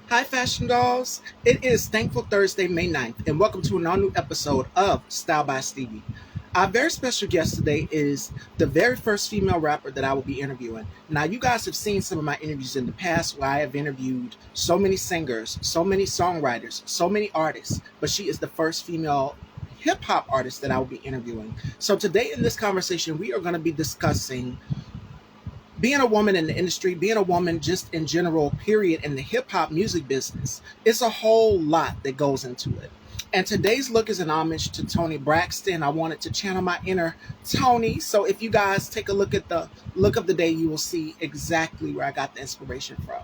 Hi, Fashion Dolls. It is Thankful Thursday, May 9th, and welcome to an all new episode of Style by Stevie. Our very special guest today is the very first female rapper that I will be interviewing. Now, you guys have seen some of my interviews in the past where I have interviewed so many singers, so many songwriters, so many artists, but she is the first female hip hop artist that I will be interviewing. So, today in this conversation, we are going to be discussing being a woman in the industry, being a woman just in general, period, in the hip hop music business, it's a whole lot that goes into it. And today's look is an homage to Tony Braxton. I wanted to channel my inner Tony. So if you guys take a look at the look of the day, you will see exactly where I got the inspiration from.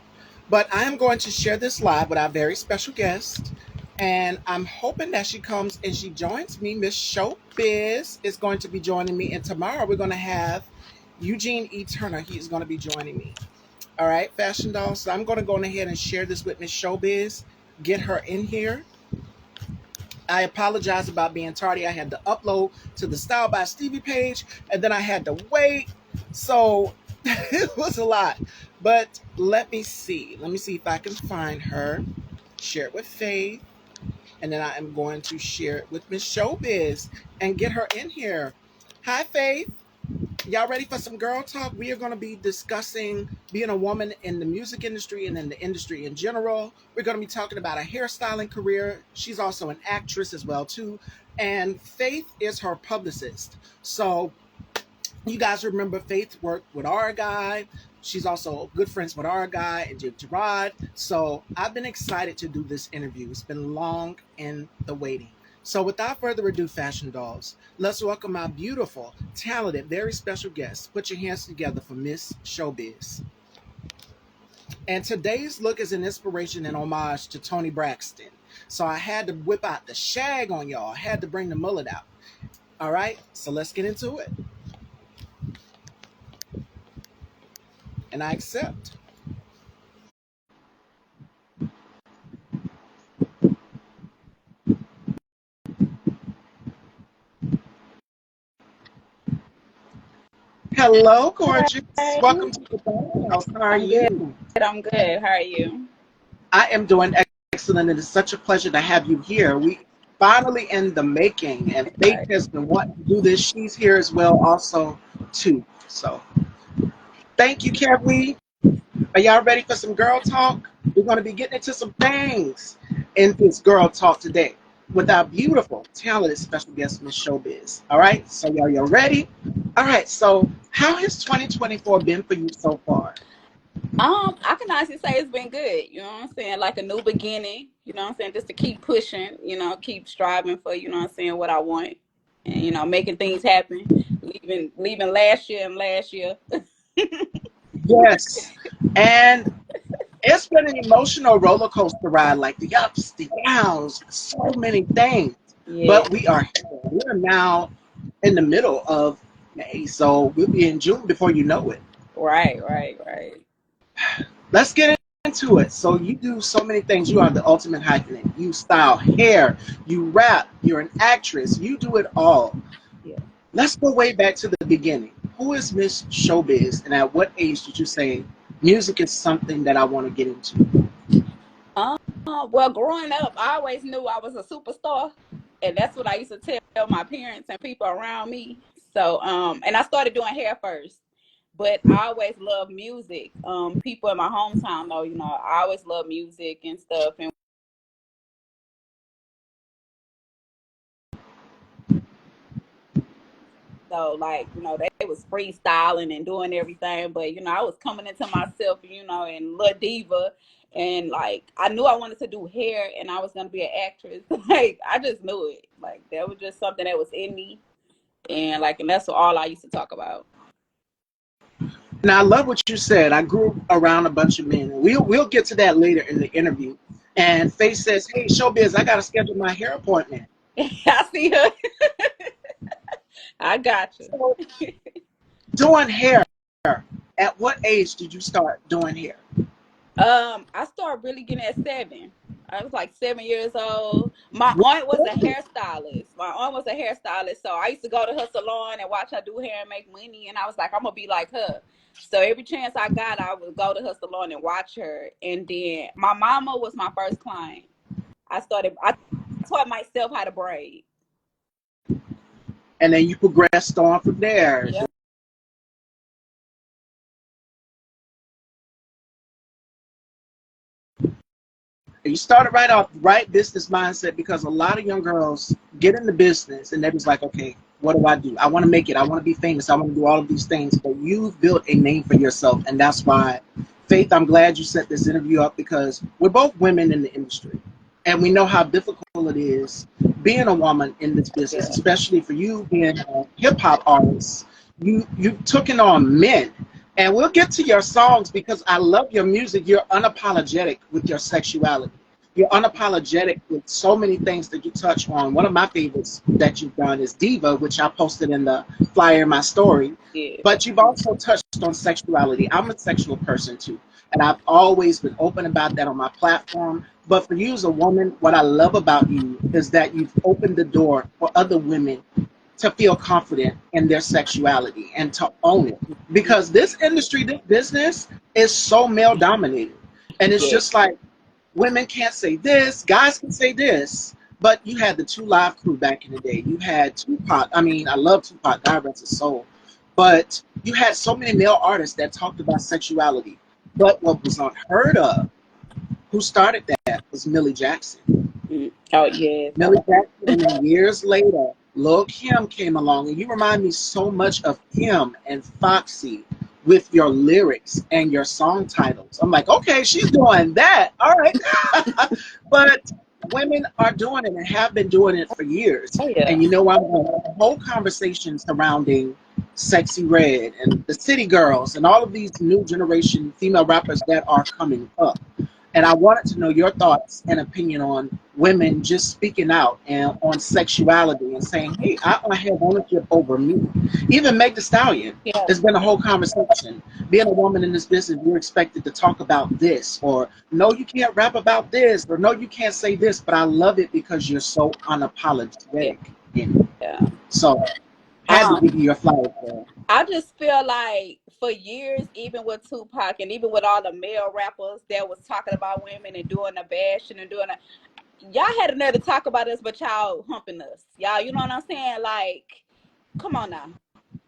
But I am going to share this live with our very special guest. And I'm hoping that she comes and she joins me. Miss Showbiz is going to be joining me. And tomorrow we're going to have Eugene E. Turner. He is going to be joining me. All right, Fashion Doll. So I'm going to go ahead and share this with Miss Showbiz, get her in here. I apologize about being tardy. I had to upload to the Style by Stevie page, and then I had to wait. So it was a lot. But let me see. Let me see if I can find her. Share it with Faith. And then I am going to share it with Miss Showbiz and get her in here. Hi, Faith. Y'all ready for some girl talk? We are going to be discussing being a woman in the music industry and in the industry in general. We're going to be talking about a hairstyling career. She's also an actress as well too, and Faith is her publicist. So you guys remember Faith worked with our guy. She's also good friends with our guy and Jake Gerard. So I've been excited to do this interview. It's been long in the waiting. So without further ado, Fashion Dolls, let's welcome our beautiful, talented, very special guest. Put your hands together for Miss Showbiz. And today's look is an inspiration and homage to Tony Braxton. So I had to whip out the shag on y'all. I had to bring the mullet out. All right, so let's get into it. And I accept. Hello, gorgeous. Hi, Welcome to the house. How are I'm good. you? I'm good. How are you? I am doing excellent. It is such a pleasure to have you here. We finally in the making, and Faith Right. has been wanting to do this. She's here as well, also too. So thank you, Carrie. Are y'all ready for some girl talk? We're going to be getting into some things in this girl talk today with our beautiful, talented special guest, Miss Showbiz. All right, so y'all ready? All right, so how has 2024 been for you so far? I can honestly say it's been good. You know what I'm saying? Like a new beginning. You know what I'm saying? Just to keep pushing. Keep striving for. You know what I'm saying? What I want, and making things happen. Leaving last year and last year. Yes, and it's been an emotional roller coaster ride, like the ups, the downs, so many things. Yeah. But we are here. We are now in the middle of May, so we'll be in June before you know it. Right. Right. Right. Let's get into it. So you do so many things. You are the ultimate hyphenate. You style hair, you rap, you're an actress, you do it all. Yeah. Let's go way back to the beginning. Who is Miss Showbiz, and at what age did you say music is something that I want to get into? Um. Well, growing up, I always knew I was a superstar, and that's what I used to tell my parents and people around me. So, and I started doing hair first. But I always loved music. People in my hometown know, I always love music and stuff. And so, like, they was freestyling and doing everything. But, I was coming into myself, and Lil Diva. And, like, I knew I wanted to do hair and I was going to be an actress. Like, I just knew it. Like, that was just something that was in me. And that's all I used to talk about. Now I love what you said. I grew around a bunch of men. We'll get to that later in the interview. And Faye says, "Hey, Showbiz, I got to schedule my hair appointment." I see her. I got you. So doing hair. At what age did you start doing hair? I started really getting at 7. I was like 7 years old. My aunt was a hairstylist. So I used to go to her salon and watch her do hair and make money. And I was like, I'm gonna be like her. So every chance I got, I would go to her salon and watch her. And then my mama was my first client. I taught myself how to braid. And then you progressed on from there. Yeah. You started right off right business mindset, because a lot of young girls get into business and they're just like, okay, what do I do? I want to make it. I want to be famous. I want to do all of these things. But you've built a name for yourself. And that's why, Faith, I'm glad you set this interview up, because we're both women in the industry. And we know how difficult it is being a woman in this business, Yeah. especially for you being a hip hop artist. You took it on men. And we'll get to your songs, because I love your music. You're unapologetic with your sexuality. You're unapologetic with so many things that you touch on. One of my favorites that you've done is Diva, which I posted in the flyer in my story. Yeah. But you've also touched on sexuality. I'm a sexual person too. And I've always been open about that on my platform. But for you as a woman, what I love about you is that you've opened the door for other women to feel confident in their sexuality and to own it. Because this industry, this business is so male dominated. And it's Yeah. just like women can't say this, guys can say this. But you had the Two Live crew back in the day. You had Tupac. I mean, I love Tupac, God rest his soul. But you had so many male artists that talked about sexuality. But what was unheard of, who started that, was Millie Jackson. Oh yes. Millie Jackson, and then years later, Lil Kim came along, and you remind me so much of Kim and Foxy with your lyrics and your song titles. I'm like, okay, she's doing that. All right. But women are doing it and have been doing it for years. Oh yeah. And you know, I'm going to have a whole conversation surrounding Sexy Red and the City Girls and all of these new generation female rappers that are coming up. And I wanted to know your thoughts and opinion on women just speaking out and on sexuality and saying, hey, I want to have ownership over me. Even Meg Thee Stallion, Yeah. there's been a whole conversation. Being a woman in this business, you're expected to talk about this, or no, you can't rap about this, or no, you can't say this. But I love it because you're so Yeah. unapologetic in it. Yeah. So had to Um, give you your flowers there. I just feel like for years, even with Tupac and even with all the male rappers that was talking about women and doing the bashing and doing y'all had another talk about us, but y'all humping us. Y'all, you know what I'm saying? Like, come on now.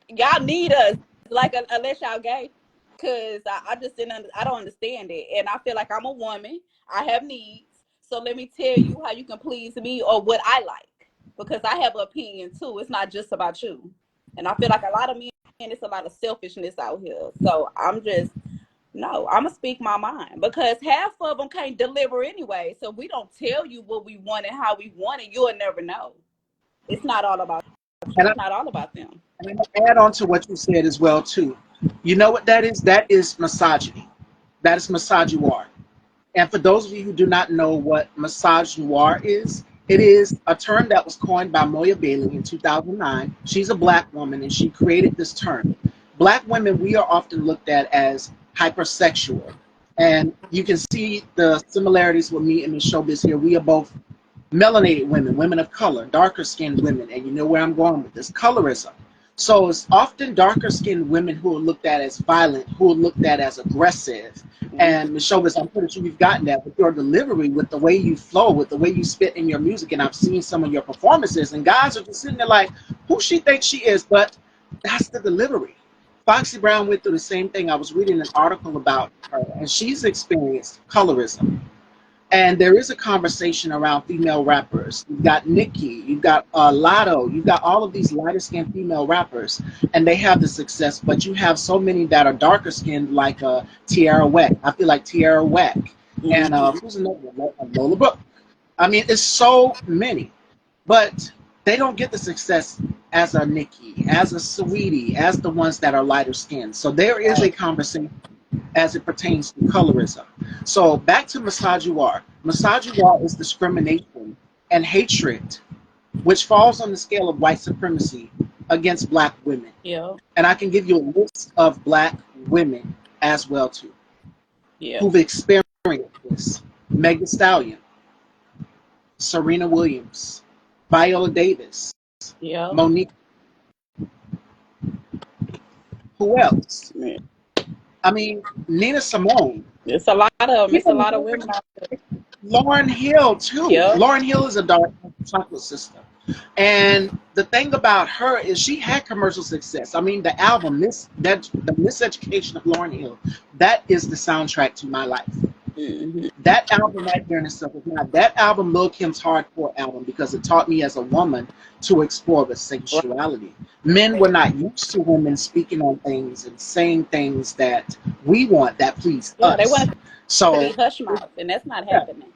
Y'all need us, like, unless y'all gay. Cause I just I don't understand it. And I feel like I'm a woman. I have needs. So let me tell you how you can please me or what I like. Because I have an opinion too. It's not just about you. And I feel like a lot of men, it's a lot of selfishness out here. So I'm just no, I'm gonna speak my mind because half of them can't deliver anyway. So we don't tell you what we want and how we want it. You'll never know. It's not all about you. And It's not all about them. I'm going to add on to what you said as well, too. You know what that is? That is misogyny. That is misogynoir. And for those of you who do not know what misogynoir is, it is a term that was coined by Moya Bailey in 2009. She's a black woman, and she created this term. Black women, we are often looked at as hypersexual. And you can see the similarities with me and Miss Showbiz here. We are both melanated women, women of color, darker skinned women, and you know where I'm going with this, colorism. So it's often darker skinned women who are looked at as violent, who are looked at as aggressive. Mm-hmm. And Michelle, I'm pretty sure you've gotten that with your delivery, with the way you flow, with the way you spit in your music. And I've seen some of your performances, and guys are just sitting there like, who she thinks she is, but that's the delivery. Foxy Brown went through the same thing. I was reading an article about her, and she's experienced colorism. And there is a conversation around female rappers. You've got Nicki, you've got Lotto, you've got all of these lighter skinned female rappers, and they have the success. But you have so many that are darker skinned, like Tierra Whack. I feel like Tierra Whack. And Mm-hmm. who's another one? Lola Brooke. I mean, it's so many. But they don't get the success as a Nicki, as a Sweetie, as the ones that are lighter skinned. So there is a Right. conversation as it pertains to colorism. So back to misogynoir. Misogynoir is discrimination and hatred, which falls on the scale of white supremacy against black women. Yeah. And I can give you a list of black women as well too, Yeah. who've experienced this. Meg Thee Stallion. Serena Williams, Viola Davis, Yep. Monique. Who else? Yeah. I mean, Nina Simone. It's a lot of them. It's a Even lot of women out there. Lauren Hill too. Yep. Lauren Hill is a dark chocolate sister. And the thing about her is she had commercial success. I mean, the album, the Miseducation of Lauren Hill, that is the soundtrack to my life. Hmm. That album right there in itself is not that album, Lil Kim's hardcore album, because it taught me as a woman to explore the sexuality. Men were not used to women speaking on things and saying things that we want that please Yeah, they us. want to be So hush mouth, and that's not yeah, happening.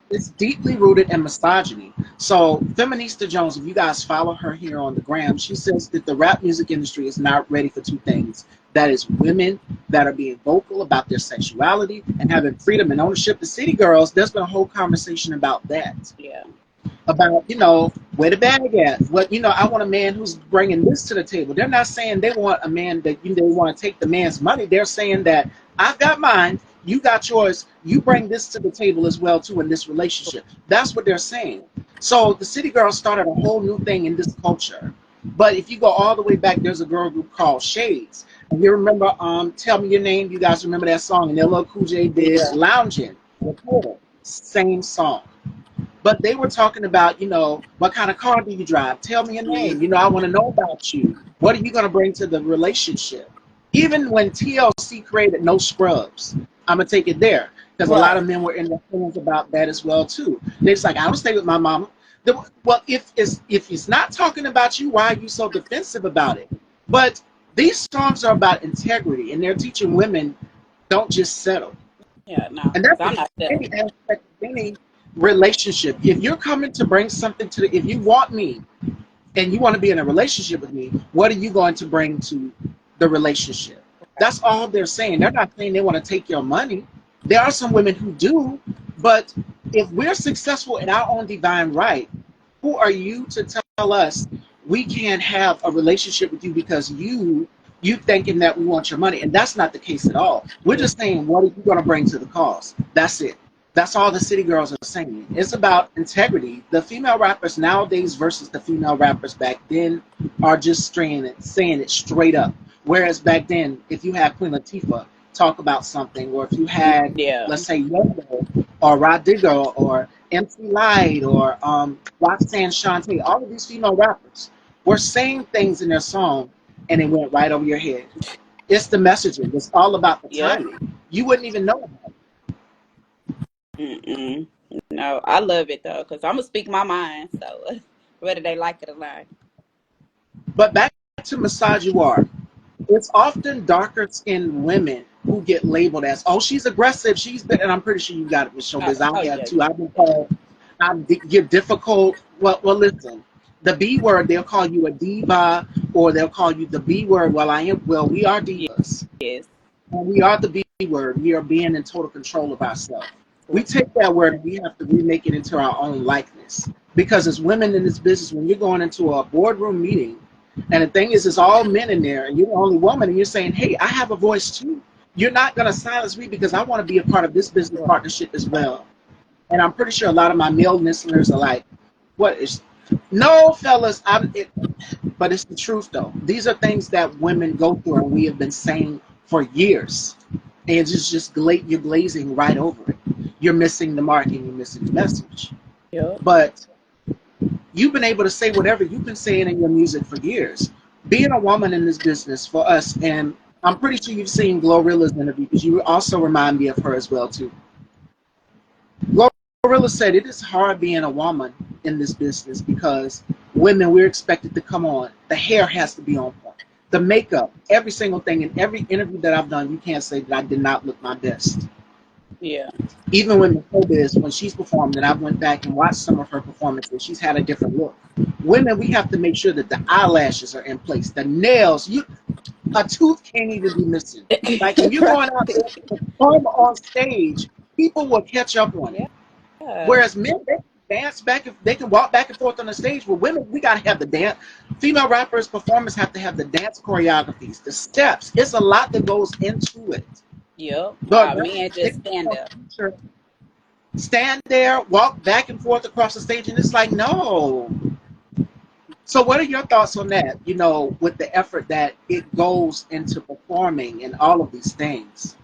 it's deeply rooted in misogyny. So Feminista Jones, if you guys follow her here on the gram, she says that the rap music industry is not ready for two things. That is women that are being vocal about their sexuality and having freedom and ownership. The City Girls, there's been a whole conversation about that, Yeah. about where the bag at, what I want a man who's bringing this to the table. They're not saying they want a man that they want to take the man's money. They're saying that I've got mine, you got yours, you bring this to the table as well too in this relationship. That's what they're saying. So the City Girls started a whole new thing in this culture. But if you go all the way back, there's a girl group called Shades, and you remember Tell Me Your Name. You guys remember that song? And LL Cool J did Yeah. Loungin' with her, same song. But they were talking about, what kind of car do you drive? Tell me your name. Hmm. I want to know about you. What are you going to bring to the relationship? Even when TLC created No Scrubs, I'm going to take it there because a lot Right. of men were in their feelings about that as well, too. They're just like, I don't stay with my mama. Well, if he's not talking about you, why are you so defensive about it? But these songs are about integrity, and they're teaching women don't just settle. Yeah. No, And because that's I'm the not any settling. aspect of any relationship. If you're coming to bring something to if you want me and you want to be in a relationship with me, what are you going to bring to the relationship? Right. That's all they're saying. They're not saying they want to take your money. There are some women who do, but if we're successful in our own divine right, who are you to tell us we can't have a relationship with you because you thinking that we want your money? And that's not the case at all. We're Yeah. just saying, what are you going to bring to the cause? That's it. That's all the City Girls are saying. It's about integrity. The female rappers nowadays versus the female rappers back then are just saying it straight up. Whereas back then, if you had Queen Latifah talk about something, or if you had, Yeah. let's say, Yo or Rod Digger or MC Light or Roxanne Shante, all of these female rappers were saying things in their song and it went right over your head. It's the messaging. It's all about the Yep. timing. You wouldn't even know about it. Mm-mm. No, I love it though, because I'm gonna speak my mind. So whether they like it or not. But back to misogynoir, it's often darker skinned women who get labeled as, oh, she's aggressive. And I'm pretty sure you got it with Oh, showbiz. I oh have yeah, too. yeah, I've been yeah. called, you're difficult. Well, listen, the B word, they'll call you a diva or they'll call you the B word. We are divas. Yes. And we are the B word. We are being in total control of ourselves. We take that word and we have to remake it into our own likeness. Because as women in this business, when you're going into a boardroom meeting, and the thing is, it's all men in there, and you're the only woman, and you're saying, hey, I have a voice too. You're not going to silence me because I want to be a part of this business Right. partnership as well. And I'm pretty sure a lot of my male listeners are like, what is. No, fellas, but it's the truth, though. These are things that women go through, and we have been saying for years. And it's just you're glazing right over it. You're missing the mark and you're missing the message. Yep. But you've been able to say whatever you've been saying in your music for years. Being a woman in this business for us, and I'm pretty sure you've seen Glorilla's interview because you also remind me of her as well too. Glorilla said it is hard being a woman in this business because women, we're expected to come on. The hair has to be on point. The makeup, every single thing. In every interview that I've done, you can't say that I did not look my best. Yeah. Even when Showbiz, when she's performed, and I went back and watched some of her performances, she's had a different look. Women, we have to make sure that the eyelashes are in place, the nails, a tooth can't even be missing. Like when you're going out there to perform on stage, people will catch up on it. Yeah. Whereas men, they can dance back, they can walk back and forth on the stage. With women, we gotta have the dance. Female rappers, performers have to have the dance choreographies, the steps. It's a lot that goes into it. Yep. But Men just stand there. stand there, walk back and forth across the stage, and it's like, no. So what are your thoughts on that, with the effort that it goes into performing and all of these things?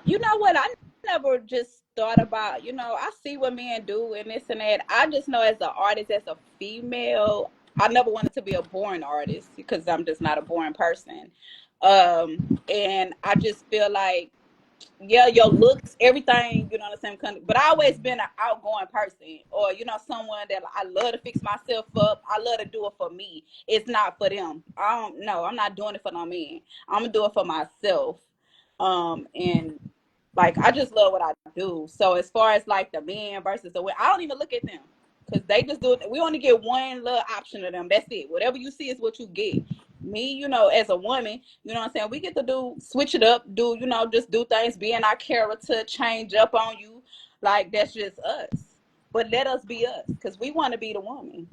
You know what? I never just thought about, I see what men do and this and that. I just know as an artist, as a female, I never wanted to be a boring artist because I'm just not a boring person. And I just feel like, yeah, your looks, everything, the same country. But I always been an outgoing person, or someone that I love to fix myself up. I love to do it for me. It's not for them. I don't know. I'm not doing it for no man. I'm gonna do it for myself. And like I just love what I do. So as far as like the men versus the women, I don't even look at them because they just do it. We only get one little option of them. That's it. Whatever you see is what you get. Me, as a woman, you know what I'm saying? We get to switch it up, just do things, be in our character, change up on you. Like that's just us. But let us be us because we want to be the woman.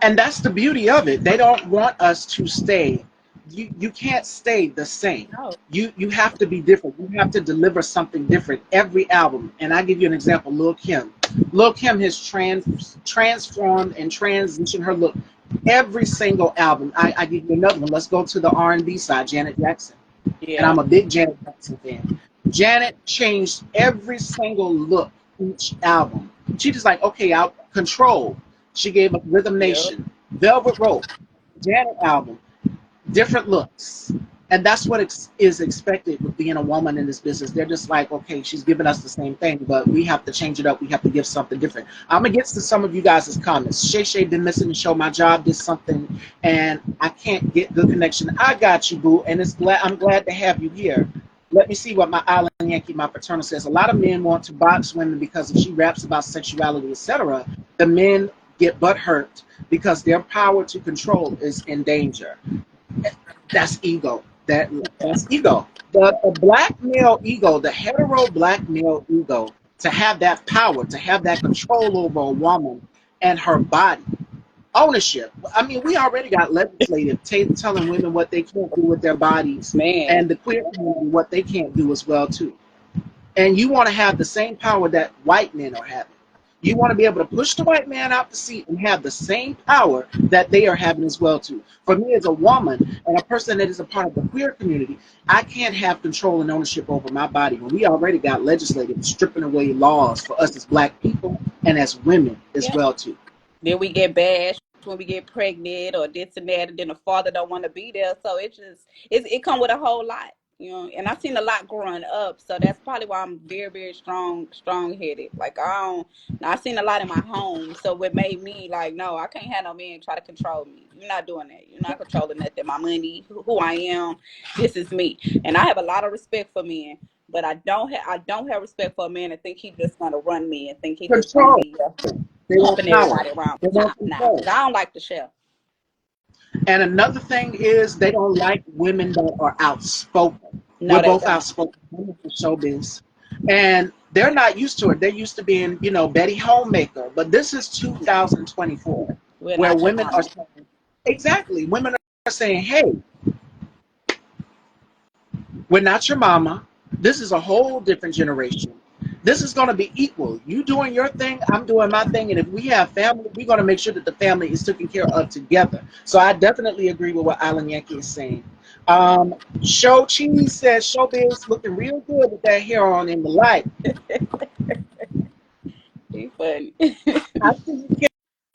And that's the beauty of it. They don't want us to stay. You can't stay the same. No. You have to be different. You have to deliver something different every album. And I give you an example, Lil Kim. Lil Kim has transformed and transitioned her look every single album. I give you another one. Let's go to the R&B side, Janet Jackson. And Yeah. I'm a big Janet Jackson fan. Janet changed every single look each album. She just like, okay, I'll control. She gave up Rhythm Yeah. Nation, Velvet Rope, Janet album, different looks. And that's what is expected with being a woman in this business. They're just like, okay, she's giving us the same thing, but we have to change it up. We have to give something different. I'm going to get to some of you guys' comments. Shay Shay been missing the show. My job did something, and I can't get good connection. I got you, boo, and I'm glad to have you here. Let me see what my Island Yankee, my paternal says. A lot of men want to box women because if she raps about sexuality, etc., the men get butthurt because their power to control is in danger. That's ego. That's ego. The black male ego, the hetero black male ego, to have that power, to have that control over a woman and her body, ownership. I mean, we already got legislative telling women what they can't do with their bodies, Man. and the queer community what they can't do as well too. And you want to have the same power that white men are having. You want to be able to push the white man out the seat and have the same power that they are having as well too. For me as a woman and a person that is a part of the queer community, I can't have control and ownership over my body when we already got legislative stripping away laws for us as black people and as women as Yeah. well too. Then we get bashed when we get pregnant or this and that, and then the father don't want to be there. So it come with a whole lot, And I've seen a lot growing up, so that's probably why I'm very, very strong headed. Like I've seen a lot in my home, so what made me like, no, I can't have no man try to control me. You're not doing that. You're not controlling nothing. My money, who I am, this is me, and I have a lot of respect for men. But I don't have respect for a man and think he just gonna run me and think he just gonna Control. be They want pumping power. everybody around They for time want now. control. Because I don't like the shell. And another thing is they don't like women that are outspoken. No, We're they both don't. outspoken women for showbiz. And they're not used to it. They're used to being, Betty Homemaker. But this is 2024, We're where not your women are mama. saying, exactly, women are saying, hey, we're not your mama. This is a whole different generation. This is going to be equal. You doing your thing, I'm doing my thing. And if we have family, we're going to make sure that the family is taken care of together. So I definitely agree with what Island Yankee is saying. Show Cheese says Showbiz looking real good with that hair on in the light. He funny. I see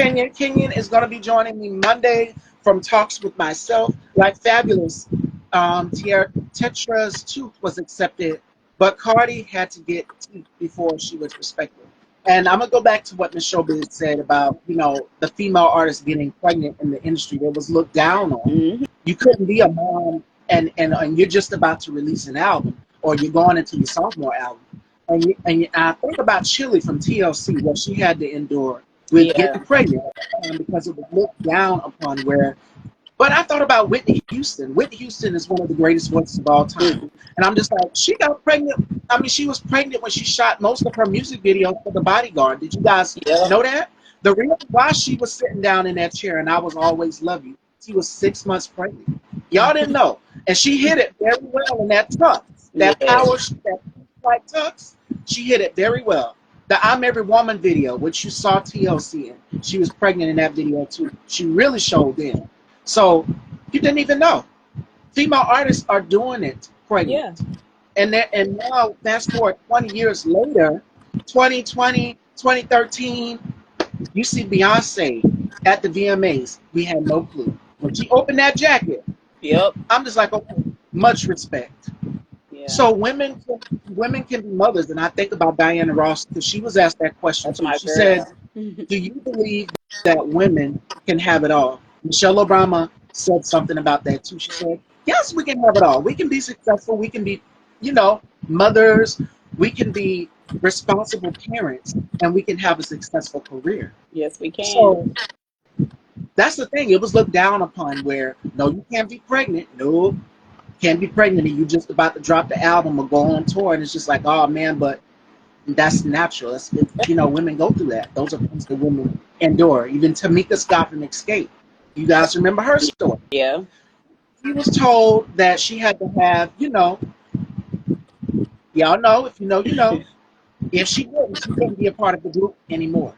Kenyon is going to be joining me Monday from Talks with Myself. Like Fabulous, Tetra's tooth was accepted, but Cardi had to get teeth before she was respected. And I'm going to go back to what Ms. Showbiz said about, the female artists getting pregnant in the industry. That was looked down on. Hmm. You couldn't be a mom and you're just about to release an album or you're going into your sophomore album. And I think about Chili from TLC, what she had to endure with Yeah. getting pregnant because it was looked down upon where. But I thought about Whitney Houston. Whitney Houston is one of the greatest voices of all time. Mm. And I'm just like, she got pregnant. I mean, she was pregnant when she shot most of her music videos for The Bodyguard. Did you guys Yep. know that? The reason why she was sitting down in that chair and I was always love you, she was 6 months pregnant. Y'all didn't know. And she hit it very well in that tux. That Yeah. power, that like tux. She hit it very well. The I'm Every Woman video, which you saw TLC in, she was pregnant in that video too. She really showed in. So you didn't even know. Female artists are doing it pregnant. Yeah. And now, fast forward 20 years later, 2020, 2013, you see Beyonce at the VMAs. We had no clue. When she opened that jacket, Yep. I'm just like, okay, much respect. Yeah. So women can be mothers, and I think about Diana Ross because she was asked that question That's too. my She said, girl. "Do you believe that women can have it all?" Michelle Obama said something about that too. She said, "Yes, we can have it all. We can be successful. We can be, you know, mothers. We can be responsible parents, and we can have a successful career." Yes, we can. So that's the thing. It was looked down upon where no, you can't be pregnant. No, can't be pregnant, and you just about to drop the album or go on tour, and it's just like, oh man, but that's natural. Women go through that. Those are things that women endure. Even Tamika Scott from Escape. You guys remember her story? Yeah. She was told that she had to have, y'all know, if you know, you know, if she couldn't be a part of the group anymore.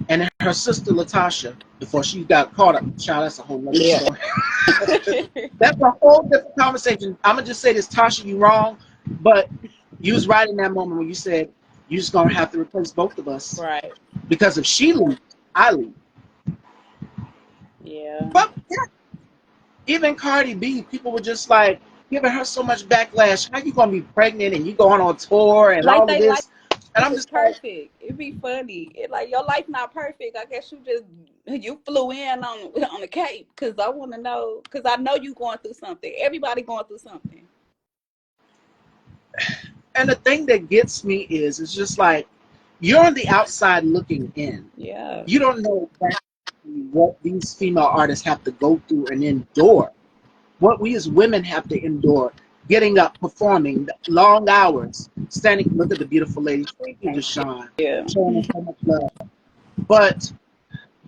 And her sister Latasha, before she got caught up, child, that's a whole nother Yeah. story. That's a whole different conversation. I'm gonna just say this, Tasha, you wrong, but you was right in that moment when you said you're just gonna have to replace both of us Right. because if she leaves, I leave. Yeah. But yeah, even Cardi B, people were just like giving her so much backlash. How you gonna be pregnant and you going on tour and Like all of they like this? And life I'm is just like, perfect. It'd be funny. It like your life not perfect. I guess you flew in on the Cape because I want to know because I know you going through something. Everybody going through something. and the thing that gets me is it's just like you're on the outside looking in. Yeah. You don't know exactly what these female artists have to go through and endure. What we as women have to endure, getting up, performing, long hours, standing. Look at the beautiful lady. Thank you, Thank Deshaun, you. showing us so much love. But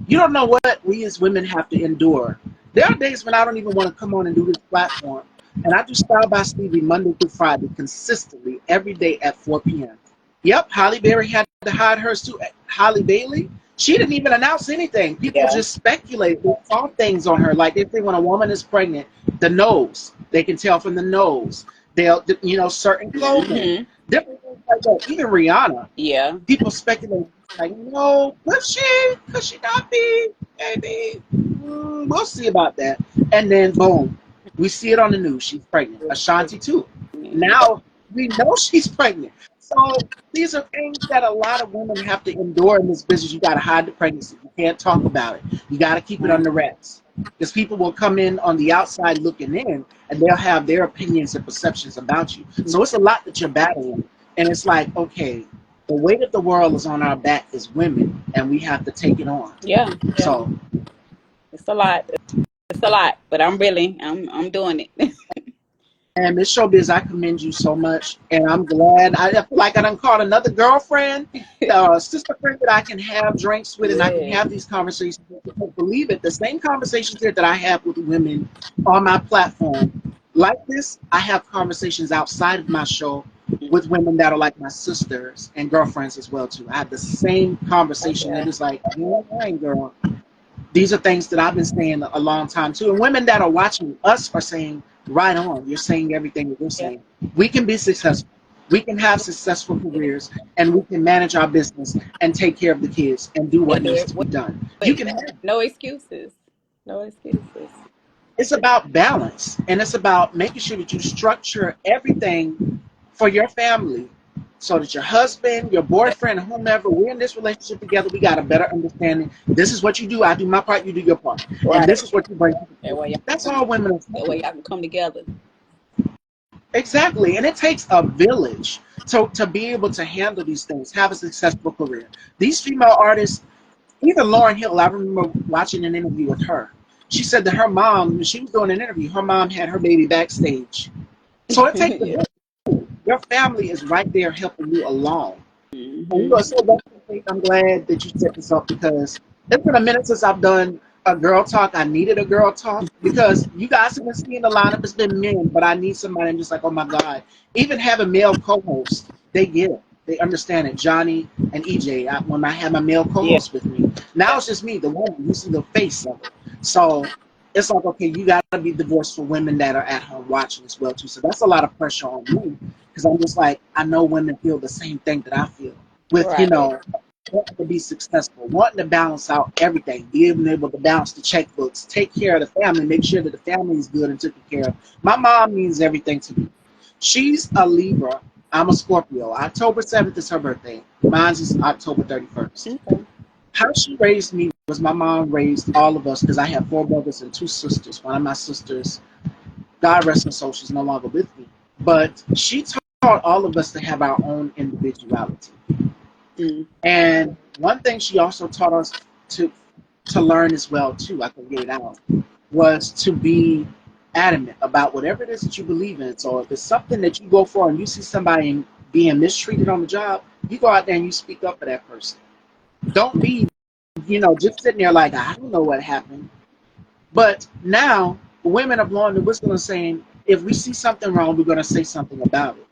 you don't know what we as women have to endure. There are days when I don't even want to come on and do this platform. And I do Style by Stevie Monday through Friday consistently every day at 4 p.m. Yep, Holly Berry had to hide hers too. Holly Bailey, she didn't even announce anything. People Yeah. just speculate. They saw things on her. Like they say when a woman is pregnant, the nose, they can tell from the nose. They'll, certain clothing, Hmm. different things like that. Even Rihanna, Yeah. people speculate like, no, could she? Could she not be? Maybe. We'll see about that. And then boom, we see it on the news. She's pregnant. Ashanti too. Now we know she's pregnant. So these are things that a lot of women have to endure in this business. You got to hide the pregnancy. You can't talk about it. You got to keep it under wraps. Because people will come in on the outside looking in, and they'll have their opinions and perceptions about you. So it's a lot that you're battling. And it's like, okay, the weight of the world is on our back as women, and we have to take it on. Yeah. Yeah. So, It's a lot. It's a lot, but I'm doing it. and Miss Showbiz, I commend you so much, and I'm glad. I feel like I done caught another girlfriend, sister friend that I can have drinks with, and I can Yeah. have these conversations with. Because believe it, the same conversations here that I have with women on my platform, like this, I have conversations outside of my show with women that are like my sisters and girlfriends as well too. I have the same conversation. It Yeah. is like, yeah, right, girl. These are things that I've been saying a long time too. And women that are watching us are saying, right on, you're saying everything that we're Yeah. saying. We can be successful. We can have successful careers and we can manage our business and take care of the kids and do what And do needs it. to be done. You Wait. can have No excuses. No excuses. it's about balance and it's about making sure that you structure everything for your family so that your husband, your boyfriend, whomever, we're in this relationship together, we got a better understanding. This is what you do, I do my part, you do your part. And this Right. is what you bring to the That table. way, That's all women are that way saying. y'all can come together. Exactly. And it takes a village to be able to handle these things, have a successful career. These female artists, even Lauryn Hill, I remember watching an interview with her. She said that her mom, when she was doing an interview, her mom had her baby backstage. So it takes a Yeah. village. Your family is right there helping you along. And you Hmm. are so welcome. I'm glad that you set this up because it's been a minute since I've done a girl talk. I needed a girl talk because you guys have been seeing the lineup. It's been men, but I need somebody. I'm just like, oh my god. Even having male co-hosts, they get it. They understand it. Johnny and EJ. When I have my male Yeah. co-host with me, now it's just me, the woman. You see the face of it. So it's like, okay, you got to be the voice for women that are at home watching as well too. So that's a lot of pressure on me because I'm just like, I know women feel the same thing that I feel with, Right. wanting to be successful, wanting to balance out everything, being able to balance the checkbooks, take care of the family, make sure that the family is good and taken care of. My mom means everything to me. She's a Libra. I'm a Scorpio. October 7th is her birthday. Mine's is October 31st. Okay. How she raised me was my mom raised all of us because I have four brothers and two sisters. One of my sisters, God rest her soul, she's no longer with me. But she taught all of us to have our own individuality. Mm. And one thing she also taught us to to learn as well too, I can get it out, was to be adamant about whatever it is that you believe in. So if it's something that you go for and you see somebody being mistreated on the job, you go out there and you speak up for that person. Don't be, just sitting there like, I don't know what happened. But now women are blowing the whistle and saying, if we see something wrong, we're going to say something about it.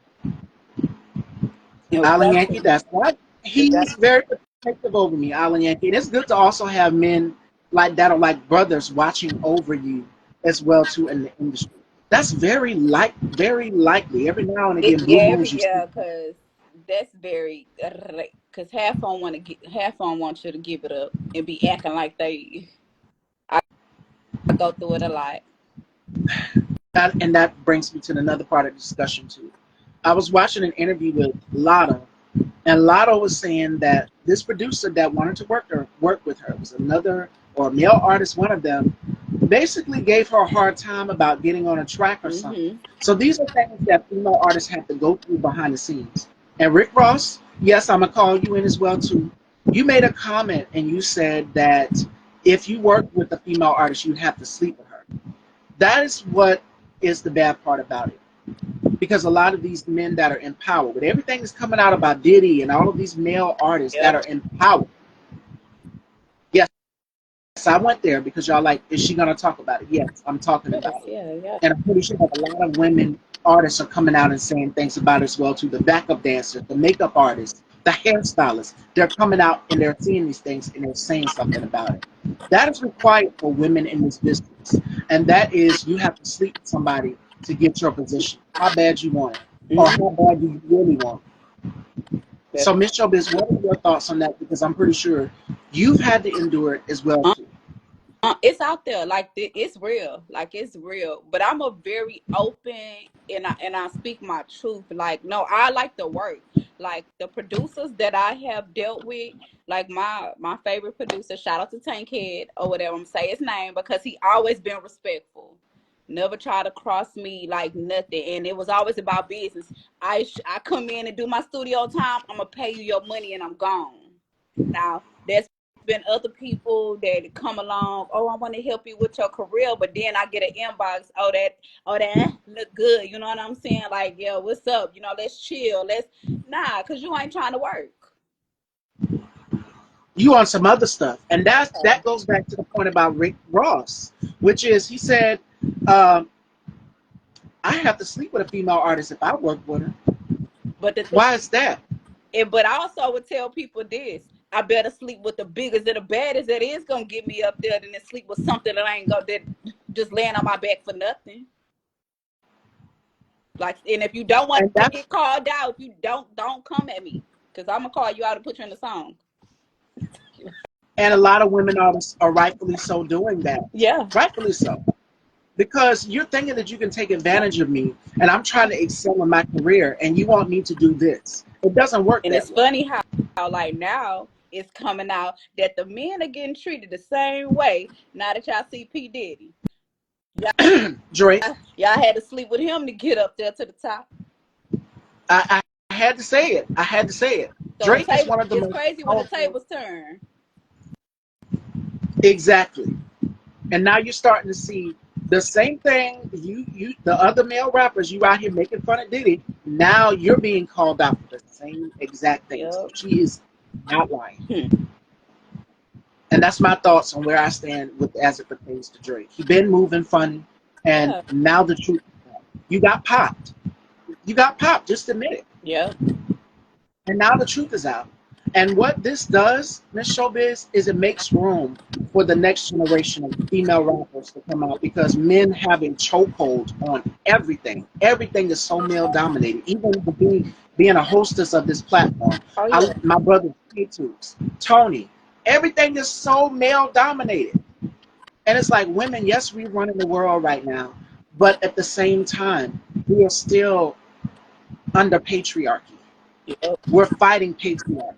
Alan Yankee, Exactly. that's why he's Exactly. very protective over me, Alan Yankee. And it's good to also have men like that, or like brothers watching over you as well too in the industry. That's very likely. Every now and again, blue moons you see. Yeah, cause that's very, cause half on want you to give it up and be acting like they. I go through it a lot. And that brings me to another part of the discussion too. I was watching an interview with Lotto, and Lotto was saying that this producer that wanted to work with her was another or a male artist, one of them, basically gave her a hard time about getting on a track or something. Hmm. So these are things that female artists have to go through behind the scenes. And Rick Ross, yes, I'm gonna call you in as well too. You made a comment and you said that if you work with a female artist, you'd have to sleep with her. That is what is the bad part about it, because a lot of these men that are in power, with everything that's coming out about Diddy and all of these male artists that Yep. are in power. Yes, I went there because y'all like, is she gonna talk about it? Yes, I'm talking Yes. about it. Yeah. Yeah. And I'm pretty sure that a lot of women artists are coming out and saying things about it as well too. The backup dancers, the makeup artists, the hairstylists, they're coming out and they're seeing these things and they're saying something about it. That is required for women in this business. And that is, you have to sleep with somebody to get your position. How bad you want it. Or Hmm. how bad do you really want it. Yep. So Miss Showbiz, what are your thoughts on that? Because I'm pretty sure you've had to endure it as well too. It's out there, like it's real, like it's real. But I'm a very open, and I speak my truth. Like, no, I like to work. Like the producers that I have dealt with, like my favorite producer, shout out to Tankhead or whatever I'm say his name, because he always been respectful. Never try to cross me like nothing, and it was always about business. I come in and do my studio time. I'm gonna pay you your money, and I'm gone. Now there's been other people that come along. Oh, I want to help you with your career, but then I get an inbox. Oh, that look good. You know what I'm saying? Like, yeah, what's up? Let's chill. Cause you ain't trying to work. You on some other stuff. And Yeah. that goes back to the point about Rick Ross, which is he said, um, I have to sleep with a female artist if I work with her. But Why is that? but I also would tell people this: I better sleep with the biggest and the baddest that is gonna get me up there than to sleep with something that ain't gonna that just laying on my back for nothing. Like, and if you don't want And to that's get called out, if you don't come at me, because I'm gonna call you out and put you in the song. and a lot of women artists are rightfully so doing that. Yeah. Rightfully so. Because you're thinking that you can take advantage of me and I'm trying to excel in my career and you want me to do this. It doesn't work And that it's way. funny how like now it's coming out that the men are getting treated the same way. Now that y'all see P Diddy, Drake, y'all had to sleep with him to get up there to the top. I had to say it. I had to say it. So the Drake is table, one of the it's most crazy when the powerful. tables turn. Exactly. And now you're starting to see the same thing. The other male rappers, you out here making fun of Diddy. Now you're being called out for the same exact thing. So Yep. she is not lying. Hmm. And that's my thoughts on where I stand with as it pertains to Drake. He been moving funny, and Yeah. now the truth. You got popped. You got popped. Just admit it. Yep. And now the truth is out. And what this does, Miss Showbiz, is it makes room for the next generation of female rappers to come out because men have a chokehold on everything. Everything is so male dominated. Even being a hostess of this platform, Oh yeah. my brother Tubes, Tony, everything is so male dominated. And it's like women, yes, we run in the world right now, but at the same time, we are still under patriarchy. Yep. We're fighting patriarchy.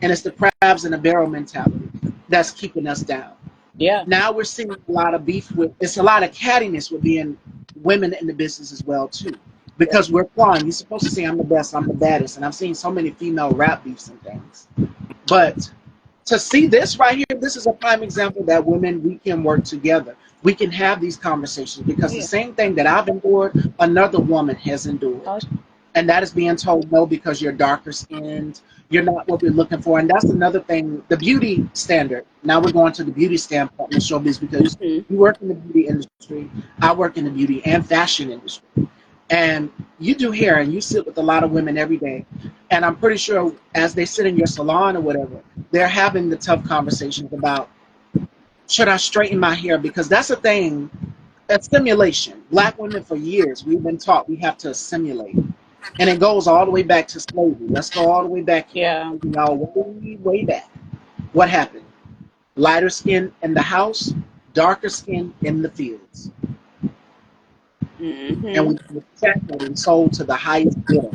And it's the crabs in the barrel mentality that's keeping us down. Yeah. Now we're seeing a lot of beef with it's a lot of cattiness with being women in the business as well too. Yep. Because we're clawing. You're supposed to say I'm the best, I'm the baddest. And I've seen so many female rap beefs and things. But to see this right here, this is a prime example that women we can work together. We can have these conversations Oh because the yeah. same thing that I've endured, another woman has endured. Oh And that is being told no because you're darker skinned, you're not what we're looking for. And that's another thing, the beauty standard. Now we're going to the beauty standpoint in showbiz because mhm. you work in the beauty industry, I work in the beauty and fashion industry. And you do hair and you sit with a lot of women every day. And I'm pretty sure as they sit in your salon or whatever, they're having the tough conversations about should I straighten my hair? Because that's a thing, assimilation. Black women for years, we've been taught we have to assimilate. And it goes all the way back to slavery. Let's go all the way back here. Yeah. You know, way, way back. What happened? Lighter skin in the house, darker skin in the fields. And Mhm. we were shackled and sold to the highest bidder.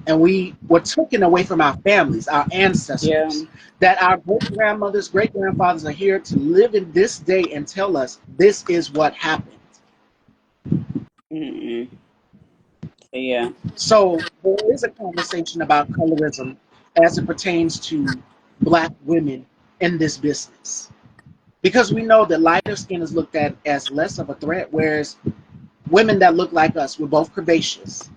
And we were taken away from our families, our Yeah. ancestors, that our great grandmothers, great grandfathers are here to live in this day and tell us this is what happened. Mhm. Yeah. So there is a conversation about colorism as it pertains to black women in this business. Because we know that lighter skin is looked at as less of a threat, whereas women that look like us, we're both curvaceous.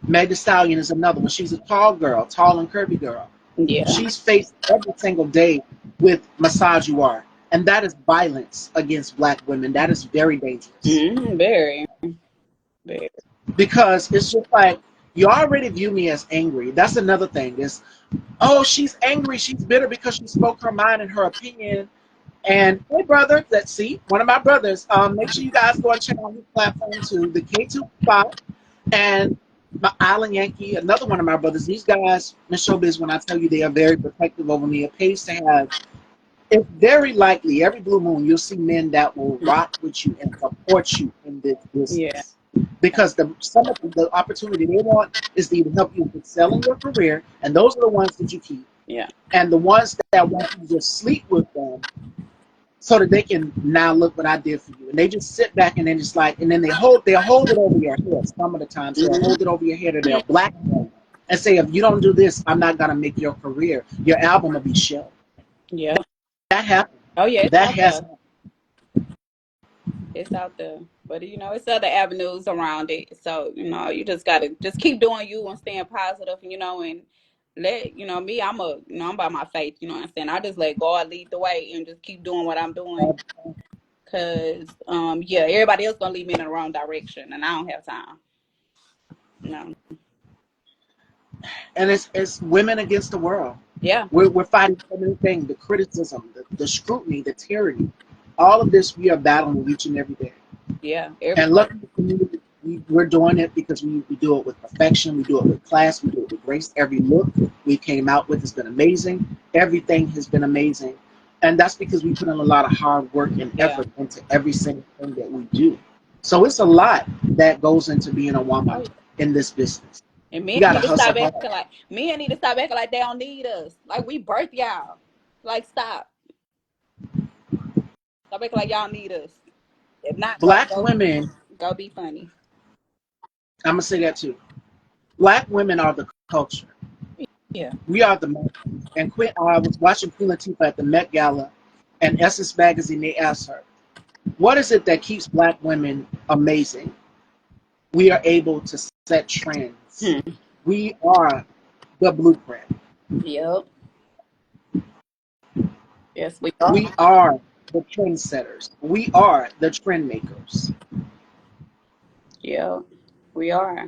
Meg Thee Stallion is another one. She's a tall girl, tall and curvy girl. Yeah. She's faced every single day with misogynoir, and that is violence against black women. That is very dangerous Mhm. Very. Very. because it's just like you already view me as angry. That's another thing. Is oh, she's angry, she's bitter because she spoke her mind and her opinion. And hey, brother, let's see, one of my brothers. Make sure you guys go and check out his platform too, the K2 Spot and my Island Yankee, another one of my brothers. These guys, Miss Showbiz, when I tell you they are very protective over me, it pays to have. It's very likely every blue moon you'll see men that will rock with you and support you in this Yeah. business because some of the opportunity they want is to either help you excel in your career, and those are the ones that you keep, Yeah. and the ones that want you to just sleep with them so that they can now look what I did for you. And they just sit back and then just like, and then they'll hold it over your head. Some of the times they'll Mhm. hold it over your head or they'll blackmail you and say, if you don't do this, I'm not gonna make your career. Your album will be shelved. Yeah. That happened. Oh yeah. It's That out has there. happened. It's out there. But it's other avenues around it. So, you just gotta just keep doing you and staying positive, and let me, I'm by my faith, you know what I'm saying? I just let God lead the way and just keep doing what I'm doing. Cause yeah, everybody else gonna lead me in the wrong direction and I don't have time. No. And it's women against the world. Yeah, We're fighting so many things: the criticism, the scrutiny, the tyranny. All of this we are battling with each and every day. yeah. Every And day. luckily, the community, we're doing it because we do it with perfection. We do it with class. We do it with grace. Every look we came out with has been amazing. Everything has been amazing. And that's because we put in a lot of hard work and Yeah. effort into every single thing that we do. So it's a lot that goes into being a Oh woman yeah. in this business. And You men got to need to hustle stop hard. acting like men need to stop acting like they don't need us. Like we birth y'all. Like stop. Stop acting like y'all need us. If not, go Black go women, go be funny. I'm going to say that too. Black women are the culture. Yeah. We are the moment. And I was watching Queen Latifah at the Met Gala, and Essence Magazine, they asked her, what is it that keeps black women amazing? We are able to set trends. Hmm. We are the blueprint. Yep. Yes, we are. We are the trendsetters. We are the trend makers. Yeah, we are.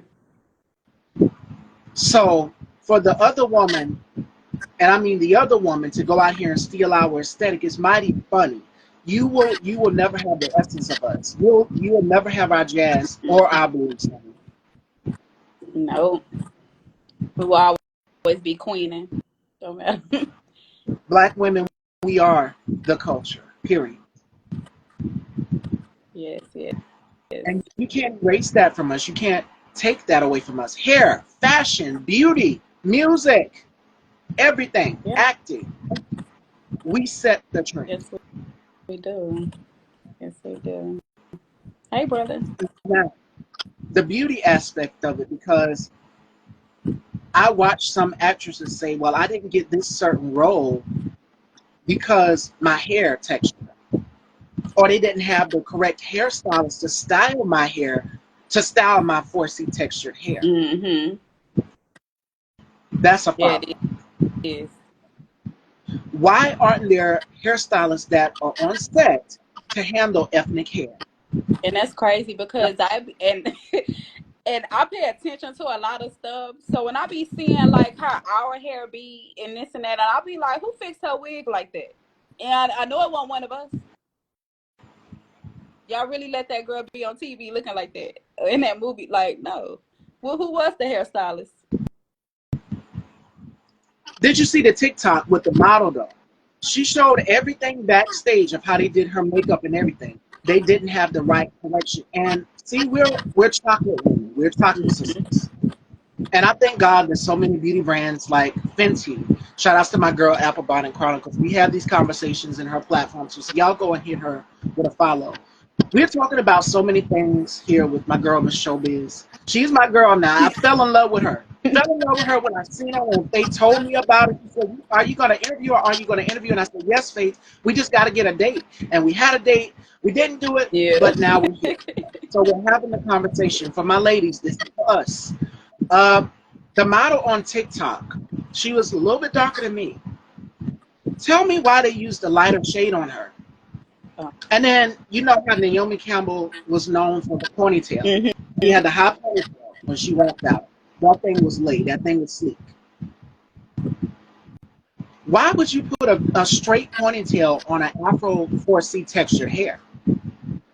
So for the other woman, and I mean the other woman, to go out here and steal our aesthetic is mighty funny. You will never have the essence of us. You will never have our jazz or our blues. No, we will always be queening. Don't matter. Black women, we are the culture. Period. Yes, yes, yes. And you can't erase that from us. You can't take that away from us. Hair, fashion, beauty, music, everything, Yeah, acting. We set the trend. yes, we do. Yes, we do. Hey, brother. Now, the beauty aspect of it, because I watch some actresses say, well, I didn't get this certain role because my hair texture, or they didn't have the correct hairstylist to style my hair, to style my 4C textured hair. Mm-hmm. That's a Yeah, it problem. is. Why aren't there hairstylists that are on set to handle ethnic hair? And that's crazy because and and I pay attention to a lot of stuff. So when I be seeing like how our hair be and this and that, and I'll be like, who fixed her wig like that? And I know it wasn't one of us. Y'all really let that girl be on TV looking like that in that movie? Like, no. Well, who was the hairstylist? Did you see the TikTok with the model though? She showed everything backstage of how they did her makeup and everything. They didn't have the right correction. And see, we're chocolate women. We're chocolate Mm-hmm. sisters. And I thank God there's so many beauty brands like Fenty. Shout outs to my girl Applebot and Chronicles. We have these conversations in her platform too. So y'all go and hit her with a follow. We're talking about so many things here with my girl Miss Showbiz. She's my girl now. I fell in love with her. Fell in love with her when I seen her, when Faith told me about it. She said, are you going to interview or are you going to interview? And I said, yes, Faith. We just got to get a date. And we had a date. We didn't do it, Yeah. but now we're here. So we're having a conversation. For my ladies, this is for us. Uh, the model on TikTok, she was a little bit darker than me. Tell me why they used a lighter shade on her. And then you know how Naomi Campbell was known for the ponytail. Mm-hmm. She had the high ponytail when she walked out. That thing was laid. That thing was sleek. Why would you put a straight ponytail on an Afro 4C textured hair?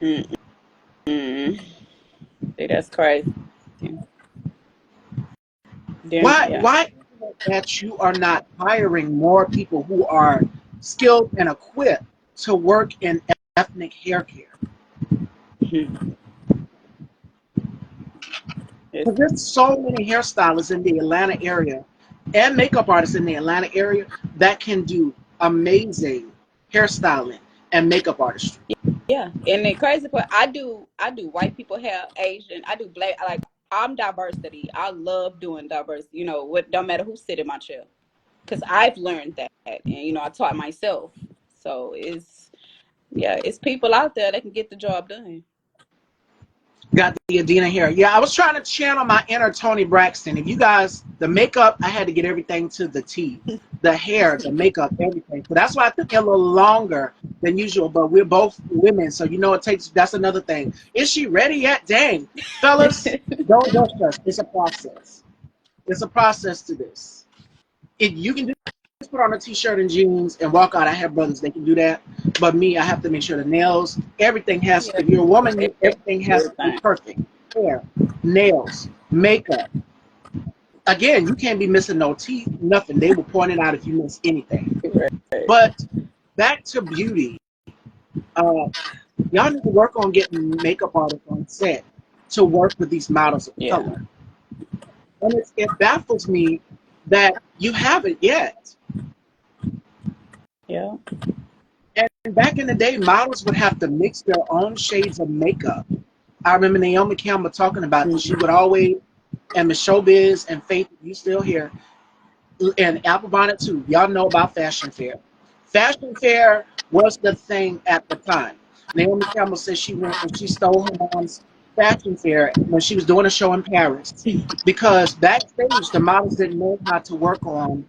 Mm-hmm. See, that's crazy. Then, Why? yeah. Why is it that you are not hiring more people who are skilled and equipped to work in ethnic hair care? Mm-hmm. Because there's so many hairstylists in the Atlanta area and makeup artists in the Atlanta area that can do amazing hairstyling and makeup artistry. Yeah, and the crazy part, I do white people hair, Asian, I do black. Like I'm diversity. I love doing diversity. What? Don't matter who sit in my chair, because I've learned that, and I taught myself. So it's people out there that can get the job done. Got the Adina hair. Yeah, I was trying to channel my inner Tony Braxton. If you guys, the makeup, I had to get everything to the T. The hair, the makeup, everything. So that's why I took it a little longer than usual. But we're both women, so it takes. That's another thing. Is she ready yet? Dang, fellas, don't stress. It's a process. It's a process to this. You can just put on a t-shirt and jeans and walk out. I have brothers, they can do that. But me, I have to make sure the nails, everything has, Yeah, if you're a woman, everything has to be everything. perfect. Hair, nails, makeup. Again, you can't be missing no teeth, nothing. They will point it out if you miss anything. Right. But back to beauty. Uh, y'all need to work on getting makeup artists on set to work with these models of Yeah, color. And it baffles me that you haven't yet. yeah. And back in the day, models would have to mix their own shades of makeup. I remember Naomi Campbell talking about this. She Mm-hmm. would always, and Miss Showbiz and Faith, you still here, and Apple Bonnet too. Y'all know about Fashion Fair. Fashion Fair was the thing at the time. Naomi Campbell said she went and she stole her mom's Fashion Fair when she was doing a show in Paris because backstage the models didn't know how to work on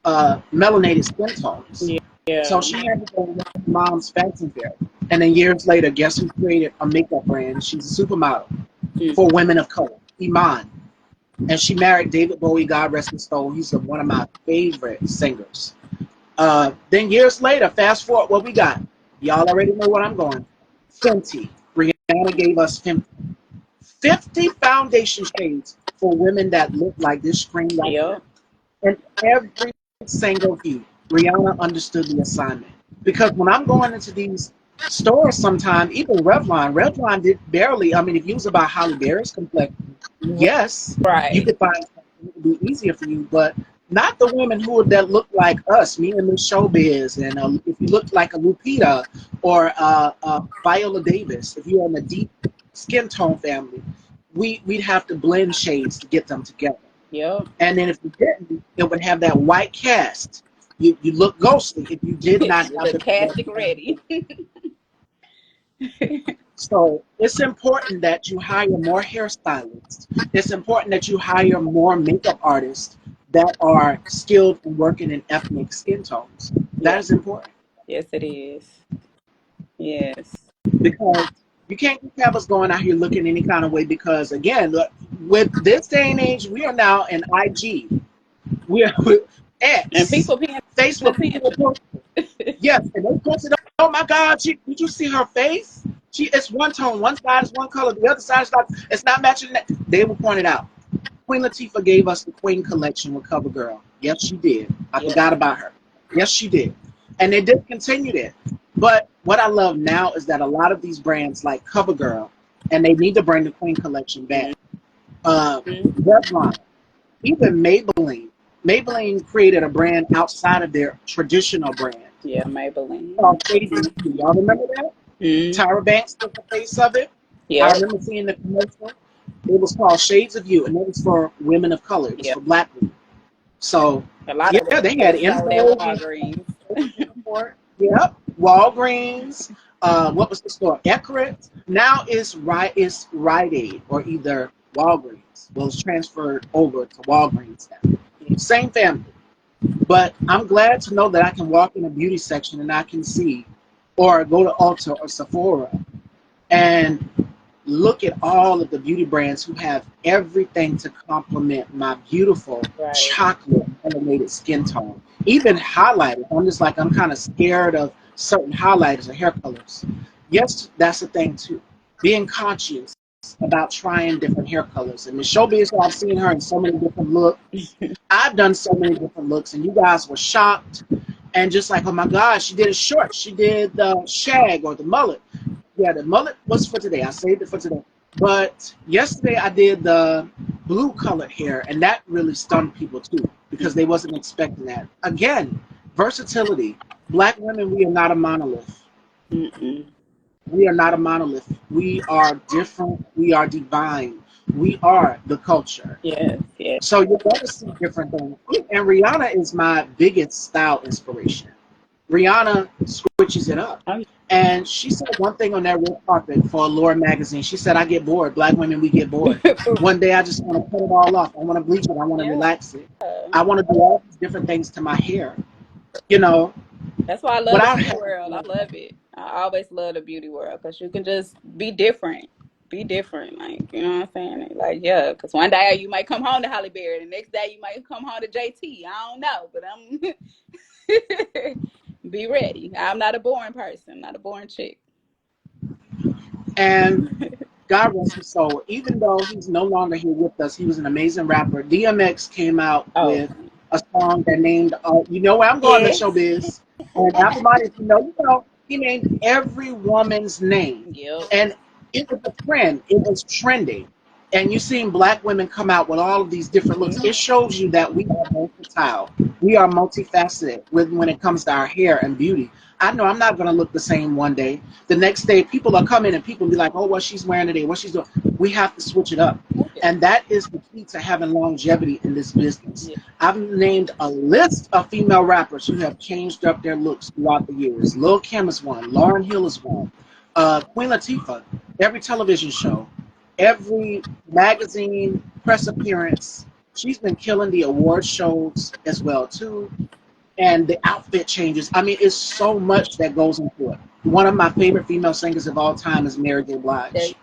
melanated skin tones. So Yeah. she had to go to her mom's fashion fair. And then years later, guess who created a makeup brand? She's a supermodel Mm. for women of color, Iman. And she married David Bowie, God rest his soul. He's one of my favorite singers. Then years later, fast forward, what we got? Y'all already know what I'm going. Fenty. Rihanna gave us 50 foundation shades for women that look like this screen right here. Yep. And every single view, Rihanna understood the assignment. Because when I'm going into these stores sometimes, even Revlon did barely, I mean, if you was about Halle Berry's complexion, yes, you Right. could find something that would be easier for you, but not the women that look like us, me and Miss Showbiz, and if you look like a Lupita or Viola Davis, if you're in a deep skin tone family, we'd have to blend shades to get them together. Yep. And then if you didn't, it would have that white cast. You look ghostly if you did not You have look the correct castic blend. ready. So it's important that you hire more hairstylists. It's important that you hire more makeup artists that are skilled in working in ethnic skin tones. That Yeah. is important Yes, it is. Yes. because you can't just have us going out here looking any kind of way because, again, look, with this day and age, we are now in IG. We are with And X, people paying Facebook. People attention. are posting. Yes, and they posted, oh my God, did you see her face? It's one tone. One side is one color. The other side is not. It's not matching. That. They will point it out. Queen Latifah gave us the Queen collection with CoverGirl. Yes, she did. I Yeah. forgot about her. Yes, she did. And they did continue that. But what I love now is that a lot of these brands like CoverGirl, and they need to bring the Queen collection back. Mm-hmm. Revlon, even Maybelline. Maybelline created a brand outside of their traditional brand Yeah, Maybelline. called Shades of You. Y'all remember that? Mm-hmm. Tyra Banks was the face of it. I Yep. remember seeing the commercial. It was called Shades of You, and it was for women of color. It was Yep. for black women. So, A lot of yeah, they had ladies sold at info and Walgreens. support. Yep, Walgreens. What was the store? Ecrit. Now it's Rite Aid or either Walgreens. Well, it's transferred over to Walgreens now. Yeah. Same family. But I'm glad to know that I can walk in a beauty section and I can see, or go to Ulta or Sephora and look at all of the beauty brands who have everything to complement my beautiful Right. chocolate melanated skin tone. Even highlighters. I'm kind of scared of certain highlighters or hair colors. Yes, that's the thing too. Being conscious about trying different hair colors. And the showbiz, I've seen her in so many different looks. I've done so many different looks, and you guys were shocked and just like, oh my God, she did a short. She did the shag or the mullet. Yeah, the mullet was for today. I saved it for today. But yesterday I did the blue colored hair, and that really stunned people too because they wasn't expecting that. Again, versatility. Black women, we are not a monolith. Mm-mm. We are not a monolith. We are different. We are divine. We are the culture. Yes. Yes. So you're going to see different things. And Rihanna is my biggest style inspiration. Rihanna switches it up. Oh, And she said one thing on that red carpet for Allure magazine. She said, I get bored. Black women, we get bored. yeah. One day I just want to cut it all off. I want to bleach it. I want to Yeah. relax it. I want to do all these different things to my hair, you know, That's why I love the without beauty having world. I to. love it. I always love the beauty world because you can just be different. Be different. Like, you know what I'm saying? Like, yeah, because one day you might come home to Holly Berry. The next day you might come home to JT. I don't know, but I'm be ready. I'm not a boring person, not a boring chick. And God rest his soul. Even though he's no longer here with us, he was an amazing rapper. DMX came out Oh, with a song that named, you know where I'm going, Miss yes. Showbiz. And everybody, he named every woman's name. Yep. And it was a trend. It was trending. And you seen black women come out with all of these different looks. Hmm. It shows you that we are versatile. We are multifaceted when it comes to our hair and beauty. I know I'm not going to look the same one day. The next day, people are coming and people be like, oh, what she's wearing today, what she's doing. We have to switch it up. Oh, yeah. And that is the key to having longevity in this business. Yeah. I've named a list of female rappers who have changed up their looks throughout the years. Lil' Kim is one. Lauryn Hill is one. Queen Latifah, every television show, every magazine, press appearance. She's been killing the award shows as well, too. and the outfit changes. I mean, it's so much that goes into it. One of my favorite female singers of all time is Mary J. Yeah, Blige.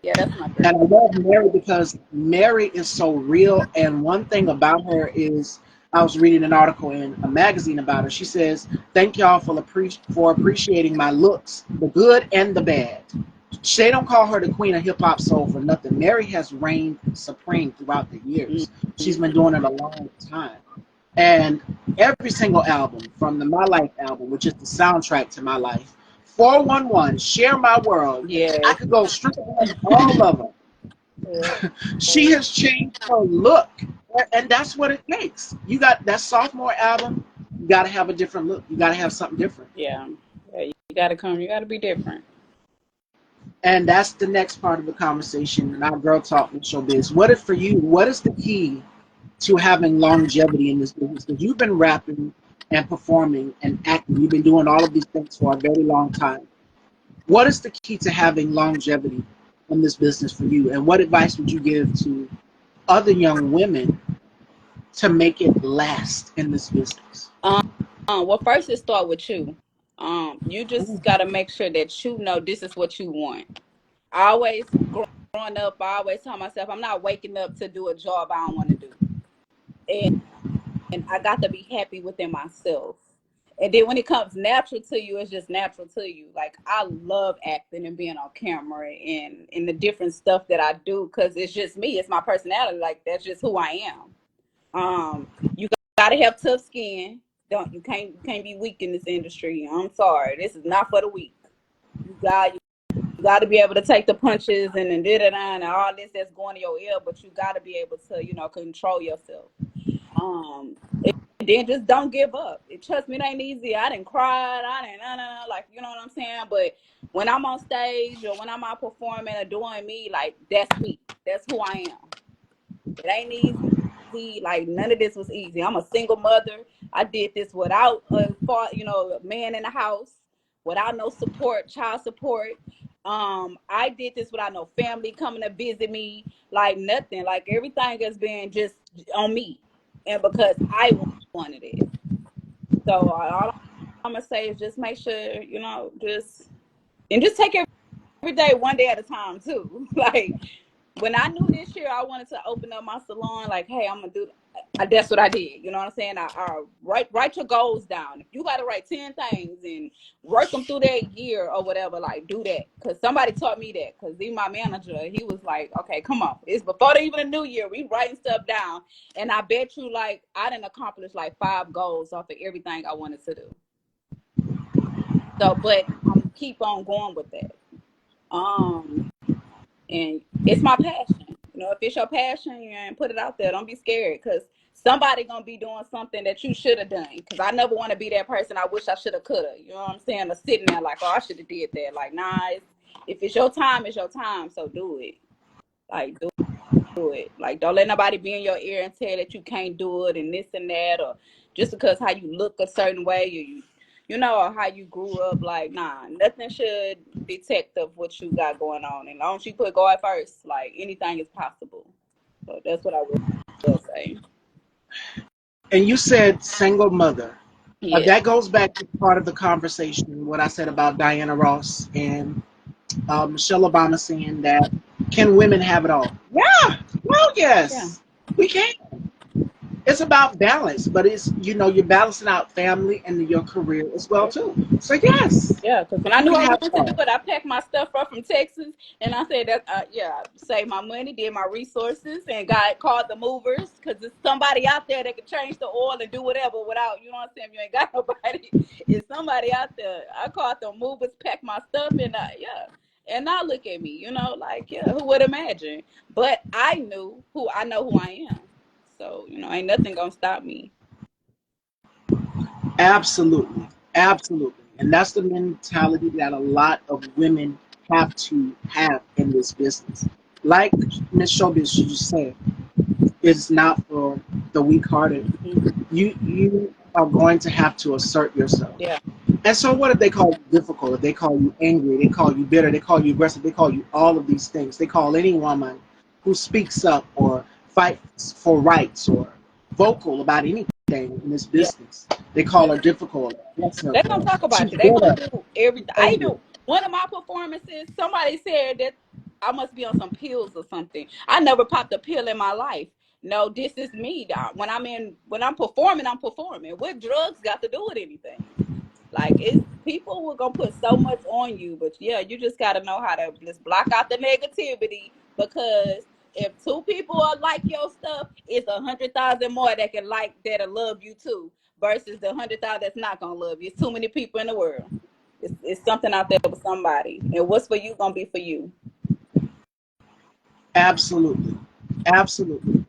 yeah, that's my And I girl. love Mary because Mary is so real. And one thing about her is, I was reading an article in a magazine about her. She says, "Thank y'all for appreciating my looks, the good and the bad." They don't call her the queen of hip hop soul for nothing. Mary has reigned supreme throughout the years. She's been Mm-hmm. doing it a long time. And every single album, from the My Life album, which is the soundtrack to my life, 411, Share My World, I Yes. could go straight down all of them. Yeah. She has changed her look, and that's what it takes. You got that sophomore album, you got to have a different look. You got to have something different. Yeah. Yeah. You gotta come. You gotta be different. And that's the next part of the conversation in our Girl Talk with Showbiz. What is for you? What is the key to having longevity in this business? Because you've been rapping and performing and acting. You've been doing all of these things for a very long time. What is the key to having longevity in this business for you? And what advice would you give to other young women to make it last in this business? Um. Well, first it start with you. You just gotta make sure that you know this is what you want. I always growing up, I always tell myself I'm not waking up to do a job I don't want to do, and I got to be happy within myself. And then when it comes natural to you, it's just natural to you. Like I love acting and being on camera and the different stuff that I do because it's just me. It's my personality. Like that's just who I am. You gotta have tough skin. Don't you can't be weak in this industry. I'm sorry, this is not for the weak. You got to be able to take the punches and and all this that's going to your ear, but you got to be able to control yourself. Um, and then just don't give up. Trust me, it ain't easy. I didn't cry. I didn't like you know what I'm saying. But when I'm on stage or when I'm out performing or doing me, like that's me. That's who I am. It ain't easy. Like none of this was easy. I'm a single mother. I did this without a man in the house, without no support, child support. I did this without no family coming to visit me, like nothing. Like everything has been just on me, and because I wanted it. So all I'm gonna say is just make sure just take every day one day at a time too. Like when I knew this year I wanted to open up my salon, like, hey, I'm gonna do. That's what I did. You know what I'm saying? I write your goals down. If you got to write 10 things and work them through that year or whatever, like do that. Cause somebody taught me that. Cause even my manager, he was like, okay, come on. It's before even the new year. We writing stuff down, and I bet you, like, I didn't accomplish like 5 goals off of everything I wanted to do. So, but I'm keep on going with that. Um, and it's my passion. If it's your passion, and put it out there. Don't be scared, because somebody gonna be doing something that you should have done. Because I never want to be that person. I wish I should have, could have. You know what I'm saying? Or sitting there like, oh, I should have did that. Like, nah. If it's your time, it's your time. So do it. Like, do it. Like, don't let nobody be in your ear and tell that you can't do it and this and that, or just because how you look a certain way, or or how you grew up. Like, nah, nothing should detect of what you got going on. And as long as you put God first, like anything is possible. So that's what I will say. And you said single mother. Yeah. That goes back to part of the conversation, what I said about Diana Ross and Michelle Obama saying that, can women have it all? Yeah, well, Yeah. yes, we can. It's about balance, but it's, you're balancing out family and your career as well too. So yes, Yeah, because when I you knew can I have wanted it to do all. it, I packed my stuff up from Texas, and I said that, yeah, save my money, did my resources, and got called the movers, because there's somebody out there that can change the oil and do whatever without, you know what I'm saying? You ain't got nobody. It's somebody out there. I called the movers, packed my stuff, and yeah. And now look at me, like, yeah, who would imagine? But I know who I am. So, ain't nothing gonna stop me. Absolutely, absolutely, and that's the mentality that a lot of women have to have in this business. Like Miss Showbiz just said, it's not for the weak-hearted. Hmm. You are going to have to assert yourself. Yeah. And so what if they call you difficult? If they call you angry, they call you bitter, they call you aggressive, they call you all of these things. They call any woman who speaks up or fights for rights or vocal about anything in this Yeah. business. They call her difficult, aggressive, They're gonna talk about she's you. They're bitter, gonna do everything. I angry. even one of my performances, somebody said that I must be on some pills or something. I never popped a pill in my life. No, this is me, dog. When I'm performing, I'm performing. What drugs got to do with anything? Like it's people were gonna put so much on you, but yeah, you just gotta know how to just block out the negativity because if two people are like your stuff, it's 100,000 more that can like that'll love you too, versus the 100,000 that's not gonna love you. It's too many people in the world. It's something out there for somebody, and what's for you gonna be for you. Absolutely. Absolutely.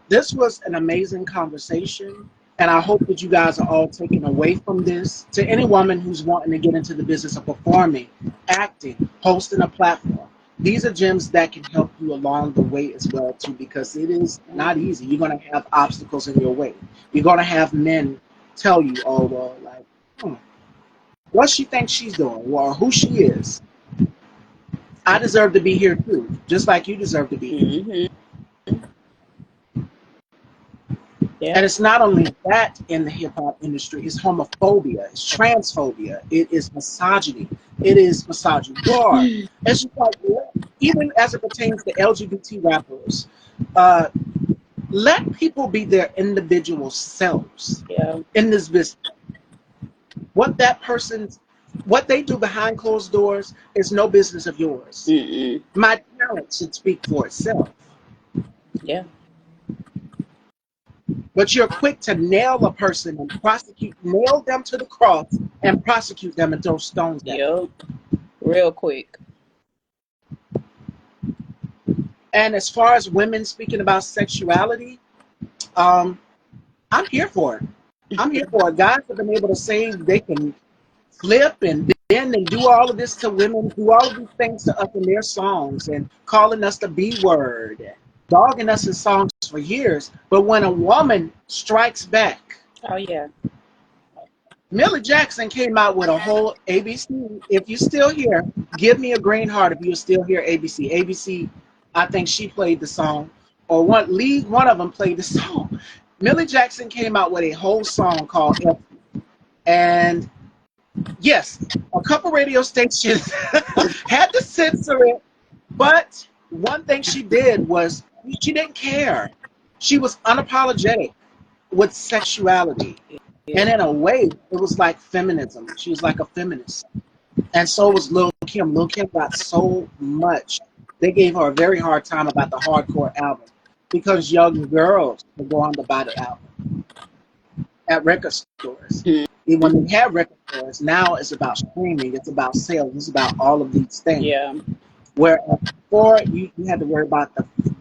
This was an amazing conversation, and I hope that you guys are all taken away from this. To any woman who's wanting to get into the business of performing, acting, hosting a platform, these are gems that can help you along the way as well too, because it is not Mhm. easy. You're going to have obstacles in your way. You're going to have men tell you, oh well, like, what she thinks she's doing or who she is. I deserve to be here too, just like you deserve to be here. Mhm. And Yeah. it's not only that in the hip hop industry, it's homophobia, it's transphobia, it is misogyny, it is misogynoir. It's just like, even as it pertains to LGBT rappers, uh, let people be their individual selves Yeah. in this business. What that person's, what they do behind closed doors is no business of yours. Mm-mm. My talent should speak for itself. Yeah. But you're quick to nail a person and nail them to the cross and prosecute them and throw stones at them. Yeah. Real quick. And as far as women speaking about sexuality, um, I'm here for it. I'm here for it. Guys have been able to say they can flip and bend and do all of this to women, do all of these things to us in their songs and calling us the B word, dogging us in songs for years. But when a woman strikes back, Oh yeah. Millie Jackson came out with a whole ABC. If you're still here, give me a green heart if you're still here, ABC. ABC, I think she played the song, or one of them played the song. Millie Jackson came out with a whole song called F. And yes, a couple radio stations had to censor it, but one thing she did was she didn't care. She was unapologetic with sexuality. And Yeah. in a way, it was like feminism. She was like a feminist. And so was Lil Kim. Lil Kim got so much. They gave her a very hard time about the hardcore album because young girls were going to buy the album at record stores. And when they had record stores, now it's about streaming, it's about sales, it's about all of these things. Yeah. Where before you had to worry about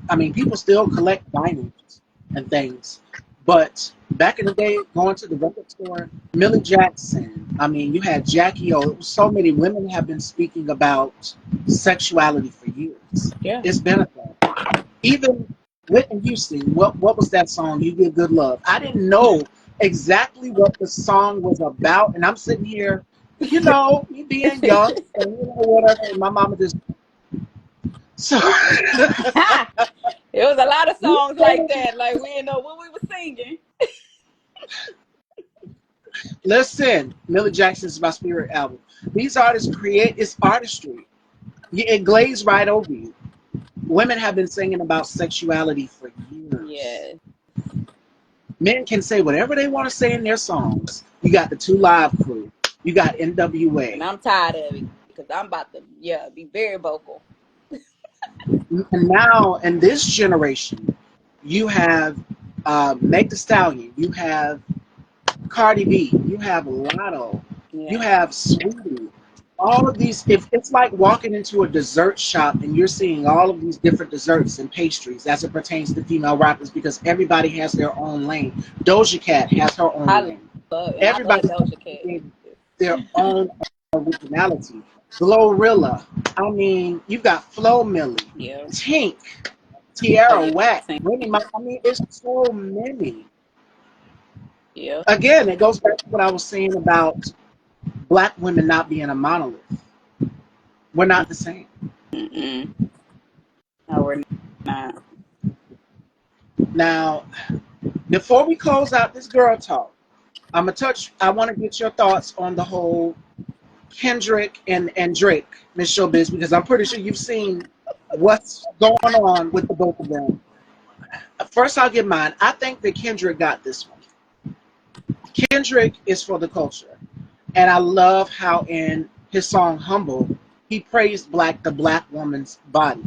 I mean, people still collect vinyls and things. But back in the day, going to the record store, Millie Jackson, I mean, you had Jackie O. So many women have been speaking about sexuality for years. Yeah. It's been a thing. Even Whitney Houston, what was that song, You Give Good Love? I didn't know exactly what the song was about. And I'm sitting here, me being young, and whatever, and my mama just so It was a lot of songs like that. Like we didn't know what we were singing. listen, Millie Jackson's My Spirit album. These artists create it's artistry. It glazed right over you. Women have been singing about sexuality for years. Yeah. Men can say whatever they want to say in their songs. You got the Two Live Crew. You got And NWA. I'm tired of it because I'm about to be very vocal. And now in this generation, you have Meg Thee Stallion. You have Cardi B, you have Lotto, you Yeah. have Sweetie. All of these, if it's like walking into a dessert shop and you're seeing all of these different desserts and pastries as it pertains to female rappers because everybody has their own lane. Doja Cat has her own I lane. I love Everybody Doja Cat. has their own originality. Glorilla. I mean, you've got Flo Millie, Yeah. Tink, Oh Tierra yeah. Whack, Same. Remy Ma. I mean, it's so many. Yeah. Again, it goes back to what I was saying about black women not being a monolith. We're not the same. Mm-mm. No, we're not. Now, Before we close out this girl talk, I want to get your thoughts on the whole Kendrick and Drake, Miss Showbiz, because I'm pretty sure you've seen what's going on with the both of them. First, I'll give mine. I think that Kendrick got this one. Kendrick is for the culture. And I love how in his song Humble, he praised the black woman's body.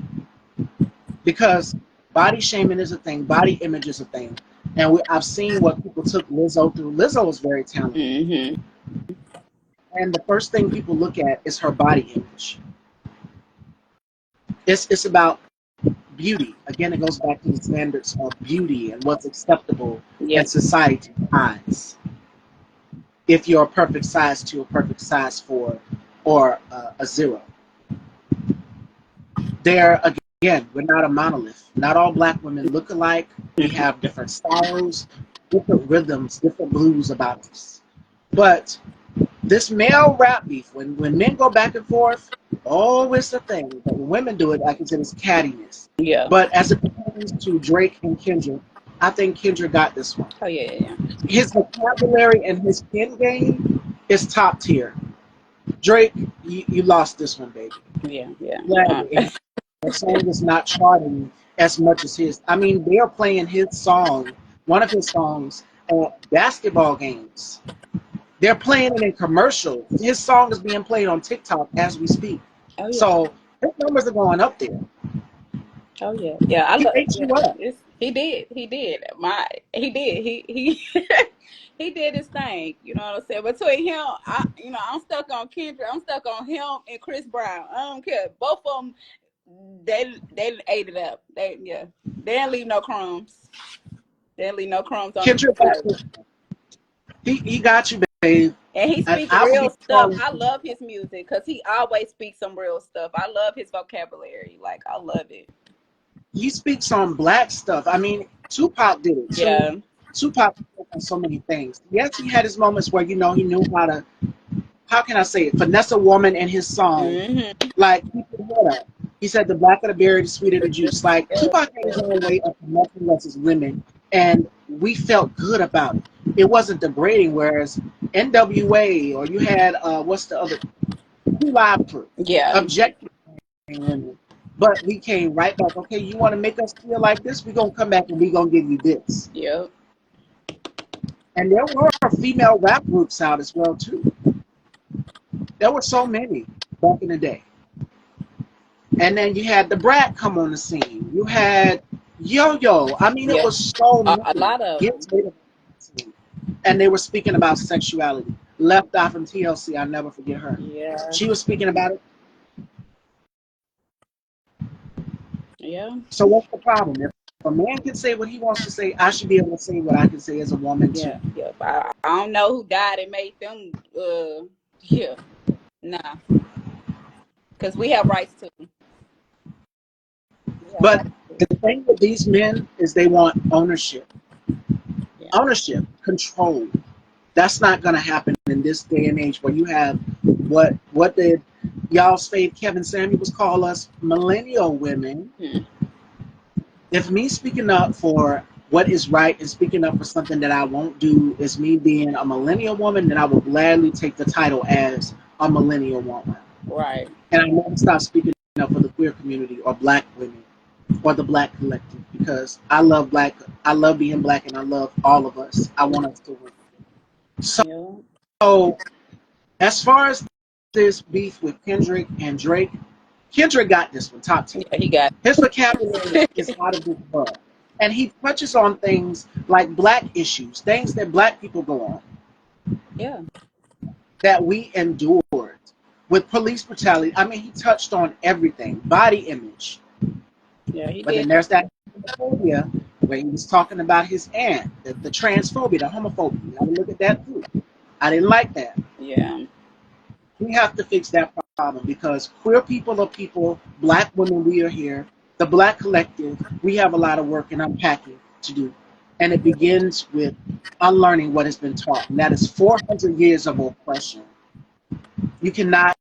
Because body shaming is a thing, body image is a thing. And I've seen what people took Lizzo through. Lizzo was very talented. Mm-hmm. And the first thing people look at is her body image. It's about beauty. Again, it goes back to the standards of beauty and what's acceptable in Yep. society's eyes. If you're a perfect size 2, a perfect size 4, or a 0. There, again, we're not a monolith. Not all black women look alike. We have different styles, different rhythms, different blues about us. But this male rap beef, when men go back and forth, oh, it's a thing. But when women do it, I consider it's cattiness. Yeah. But as it pertains to Drake and Kendrick, I think Kendrick got this one. Oh yeah, yeah. His vocabulary and his pen game is top tier. Drake, you lost this one, baby. Yeah, yeah. The song is not charting as much as his. I mean, they are playing his song, one of his songs, at basketball games. They're playing it in commercials. His song is being played on TikTok as we speak. Oh yeah. So his numbers are going up there. Oh yeah. Yeah. I He love. ate Yeah. you up. He did. He did. He did. He he did his thing. You know what I'm saying? Between him, I'm stuck on Kendrick. I'm stuck on him and Chris Brown. I don't care. Both of them, they ate it up. They didn't leave no crumbs. They didn't leave no crumbs on Kendrick, the table. he got you, babe. And he And speaks I will real be stuff. calling. I love his music because he always speaks some real stuff. I love his vocabulary. Like I love it. He speaks on black stuff. I mean, Tupac did it too. Yeah. Tupac spoke on so many things. Yes, he had his moments where he knew how can I say it, finesse a woman in his song. Mm-hmm. Like he said, the blacker the berry, the sweeter the juice. Like Yeah. Tupac had his own way of finessing us as women, and we felt good about it. It wasn't degrading. Whereas NWA or you had what's the other Live Crew, Yeah. objective women. But we came right back. Okay, you want to make us feel like this? We're gonna come back and we're gonna give you this. Yep. And there were female rap groups out as well too. There were so many back in the day. And then you had the Brat come on the scene. You had Yo-Yo. I mean, it Yeah. was so A many. lot of them. And they were speaking about sexuality. Left Eye from TLC, I'll never forget her. Yeah. She was speaking about it. Yeah. So what's the problem? If a man can say what he wants to say, I should be able to say what I can say as a woman too. Yeah. Yeah. I don't know who died and made them. Yeah. Nah. Because we have rights too. But the thing with these men is they want ownership. Yeah. Ownership, control. That's not going to happen in this day and age where you have what did y'all's fave Kevin Samuels call us, millennial women. If me speaking up for what is right and speaking up for something that I won't do is me being a millennial woman, then I will gladly take the title as a millennial woman. Right. And I never stop speaking up for the queer community or black women or the black collective because I love being black and I love all of us. I want us to win. So as far as this beef with Kendrick and Drake, Kendrick got this one, top 10. Yeah, he got His vocabulary is out of this world. And he touches on things like black issues, things that black people go on. Yeah. That we endured with police brutality. I mean, he touched on everything, body image. Yeah, he But did. then there's that homophobia where he was talking about his aunt, the transphobia, the homophobia. You gotta look at that too. I didn't like that. Yeah. We have to fix that problem because queer people are people, black women, we are here. The black collective, we have a lot of work and unpacking to do. And it begins with unlearning what has been taught. And that is 400 years of oppression. You cannot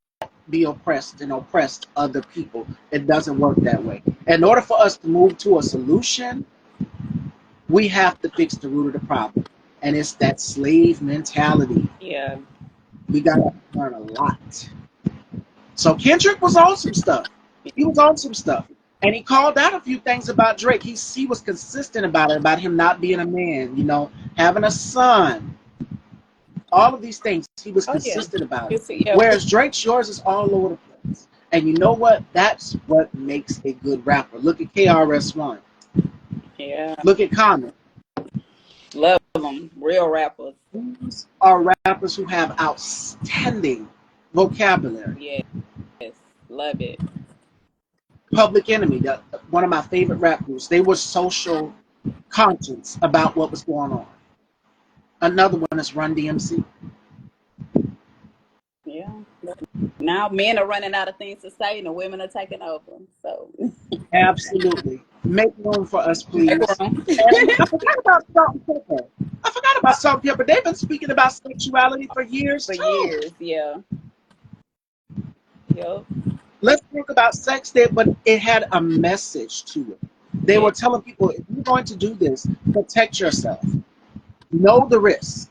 be oppressed and oppressed other people. It doesn't work that way. In order for us to move to a solution, We have to fix the root of the problem, and it's that slave mentality. Yeah. We got to learn a lot. So Kendrick was on some stuff. He was on some stuff. And he called out a few things about Drake. He was consistent about it, about him not being a man, having a son, all of these things. He was Oh yeah. consistent about it. It's, yeah. Whereas Drake's yours is all over the place. And you know what? That's what makes a good rapper. Look at KRS-One. Yeah. Look at Common. Love them. Real rappers. These are rappers who have outstanding vocabulary. Yes. Love it. Public Enemy, one of my favorite rap groups, they were social conscious about what was going on. Another one is Run DMC. Yeah. Now men are running out of things to say and the women are taking over. So Absolutely. Make room for us, make please. room. And I forgot about Salt and Pepper. They've been speaking about sexuality for years, For too. years, yeah. Yep. Let's talk about sex there, but it had a message to it. They Yeah. were telling people, if you're going to do this, protect yourself. Know the risk.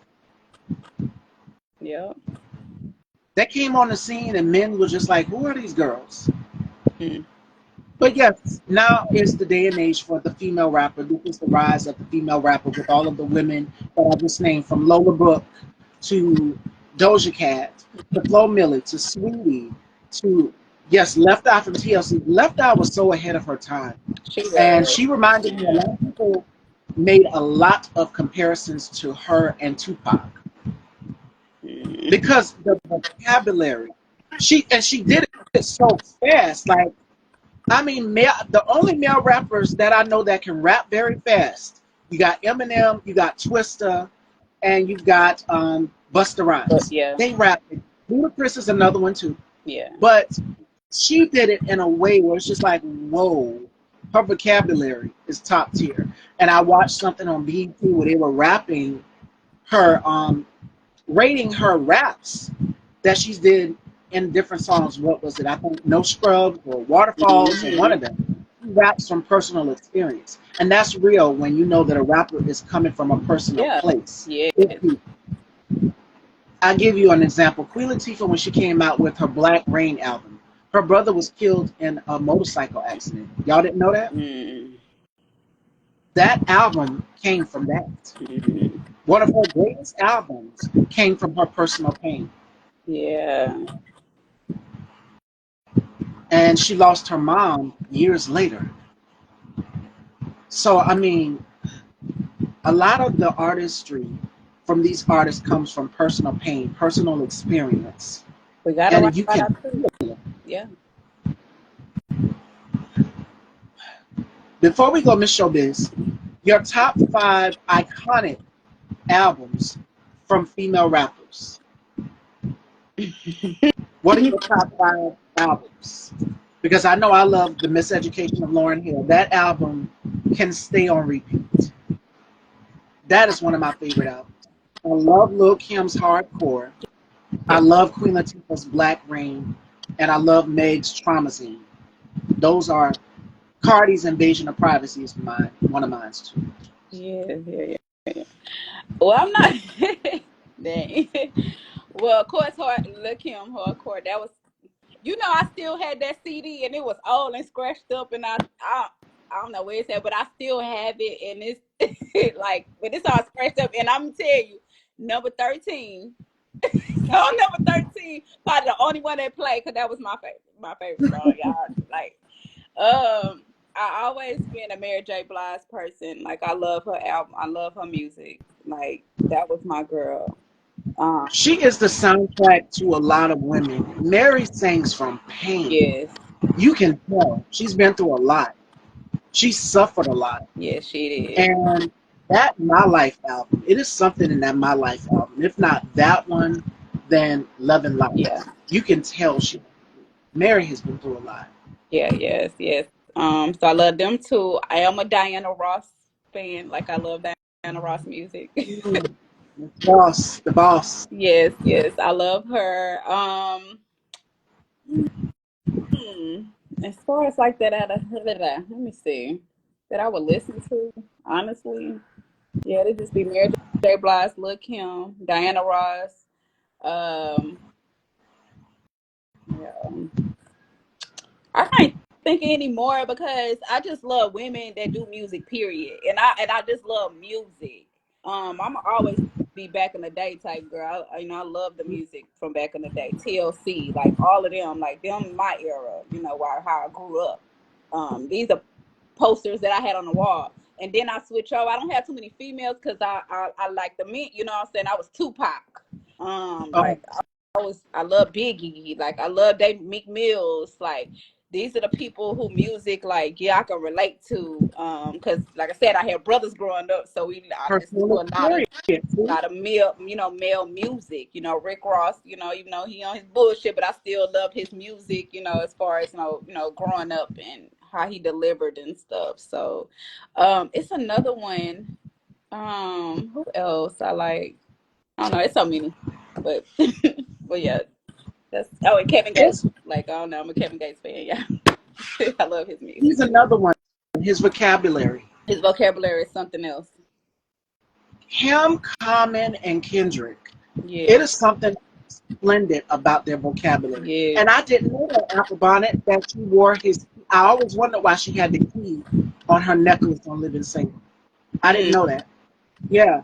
Yep. That came on the scene, and men were just like, who are these girls? Mm. But yes, now is the day and age for the female rapper. This is the rise of the female rapper with all of the women that I just named, from Lola Brooke to Doja Cat to Flo Milli to Sweetie to, yes, Left Eye from TLC. Left Eye was so ahead of her time. She And was. she reminded me, a lot of people made a lot of comparisons to her and Tupac Mm. because the vocabulary. She did it so fast. Like, I mean, the only male rappers that I know that can rap very fast, you got Eminem, you got Twista, and you got Busta But Rhymes. yeah. They rap. Ludacris is another one too. Yeah. But she did it in a way where it's just like, whoa, her vocabulary is top tier. And I watched something on BET where they were rapping her, rating her raps that she's did in different songs. What was it? I think No Scrubs or Waterfalls or one Mm-hmm. of them. She raps from personal experience. And that's real when you know that a rapper is coming from a personal Yeah. place. Yes. I'll give you an example. Queen Latifah, when she came out with her Black Rain album, her brother was killed in a motorcycle accident. Y'all didn't know that? Mm. That album came from that. Mm. One of her greatest albums came from her personal pain. Yeah. And she lost her mom years later. So, I mean, a lot of the artistry from these artists comes from personal pain, personal experience. We gotta And write you about can our truth. feel it. Yeah. Before we go, Miss Showbiz, your top 5 iconic albums from female rappers. What are your top 5 albums? Because I know I love The Miseducation of Lauryn Hill. That album can stay on repeat. That is one of my favorite albums. I love Lil Kim's Hardcore. I Yeah. love Queen Latifah's Black Rain. And I love Meg's Traumazine. Those are Cardi's Invasion of Privacy is one of mine too. Yeah. Yeah. Yeah. Well, I'm not. Dang. Well, of course, look him hardcore. That was, I still had that CD and it was old and scratched up, and I don't know where it's at, but I still have it, and it's like, but it's all scratched up, and I'm gonna tell you, number 13. So number 13, probably the only one that played, because that was my favorite song, y'all. Like, I always been a Mary J. Blige person. Like, I love her album, I love her music. Like, that was my girl. Um, She is the soundtrack to a lot of women. Mary sings from pain. yes, You can tell she's been through a lot. She suffered a lot. yes, she did. And that My Life album, it is something in that My Life album. If not that one, then Love and Life. Yeah, You can tell Mary has been through a lot. yeah, yes, yes. So I love them too. I am a Diana Ross fan. Like, I love Diana Ross music. Mm, the boss. Yes, yes, I love her. Hmm, as far as like that, let me see. that I would listen to, honestly. Yeah, they just be Mary J. Blige, Lil Kim, Diana Ross. Um, yeah. I can't think anymore because I just love women that do music, period. And I just love music. I'm always be back in the day type girl. I love the music from back in the day. TLC, like all of them, like them my era, where how I grew up. These are posters that I had on the wall. And then I switch over. I don't have too many females because I like the men, you know what I'm saying? I was Tupac. Oh, Like I love Biggie, like I love Dave McMills, like these are the people who music like I can relate to. Because like I said, I had brothers growing up, so I listened to personal a lot of experience. See? male music. Rick Ross. Even though he on his bullshit, but I still love his music. As far as growing up and how he delivered and stuff. So, it's another one. Who else I like? I don't know. It's so many, but but yeah, and Kevin Gates. It's Like I don't know, I'm a Kevin Gates fan. Yeah, I love his music. He's another one. His vocabulary. His vocabulary is something else. Him, Common, and Kendrick. It Yeah, is something splendid about their vocabulary. yeah. And I didn't know that Apple Bonnet that she wore his. I always wondered why she had the key on her necklace on Living Single. I didn't Mm. know that. Yeah.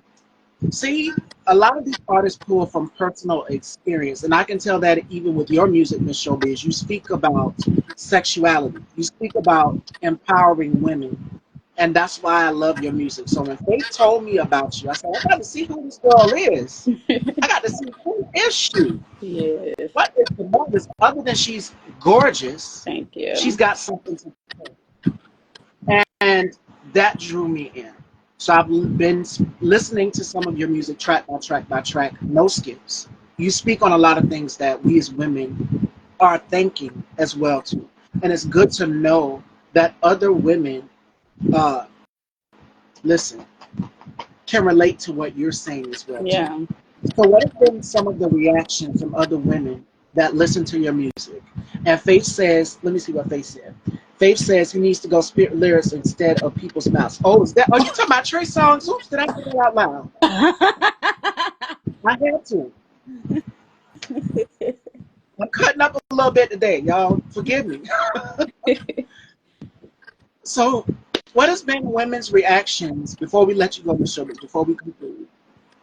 See, a lot of these artists pull from personal experience, and I can tell that even with your music, Miss Showbiz, you speak about sexuality. You speak about empowering women, and that's why I love your music. So when Faith told me about you, I said, I got to see who this girl is. I got to see who is she. Yes. What is the bonus? Other than she's gorgeous, Thank she's you. got something to say. And that drew me in. So I've been listening to some of your music track by track by track, no skips. You speak on a lot of things that we as women are thinking as well too. And it's good to know that other women, uh, listen, can relate to what you're saying as well too. Yeah. So what have been some of the reactions from other women that listen to your music? And Faith says, let me see what Faith said. Faith says he needs to go spit lyrics instead of people's mouths. Oh, is that? Oh, you talking about Trey songs? Oops, did I say that out loud? I had to. I'm cutting up a little bit today, y'all. Forgive me. So, what has been women's reactions before we let you go, Miss Showbiz, before we conclude?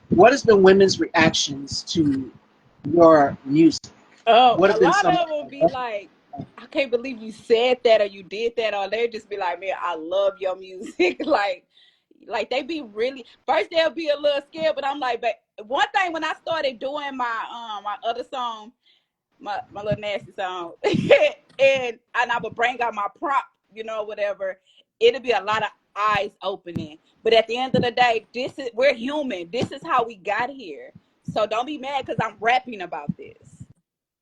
What has been women's reactions to your music? What A have been lot some? of them will be like, I can't believe you said that or you did that, or they just be like, man, I love your music. Like they be really first they'll be a little scared, but I'm like, but one thing when I started doing my other song, my little nasty song, and I would bring out my prop, whatever, it'll be a lot of eyes opening. But at the end of the day, we're human. This is how we got here. So don't be mad because I'm rapping about this.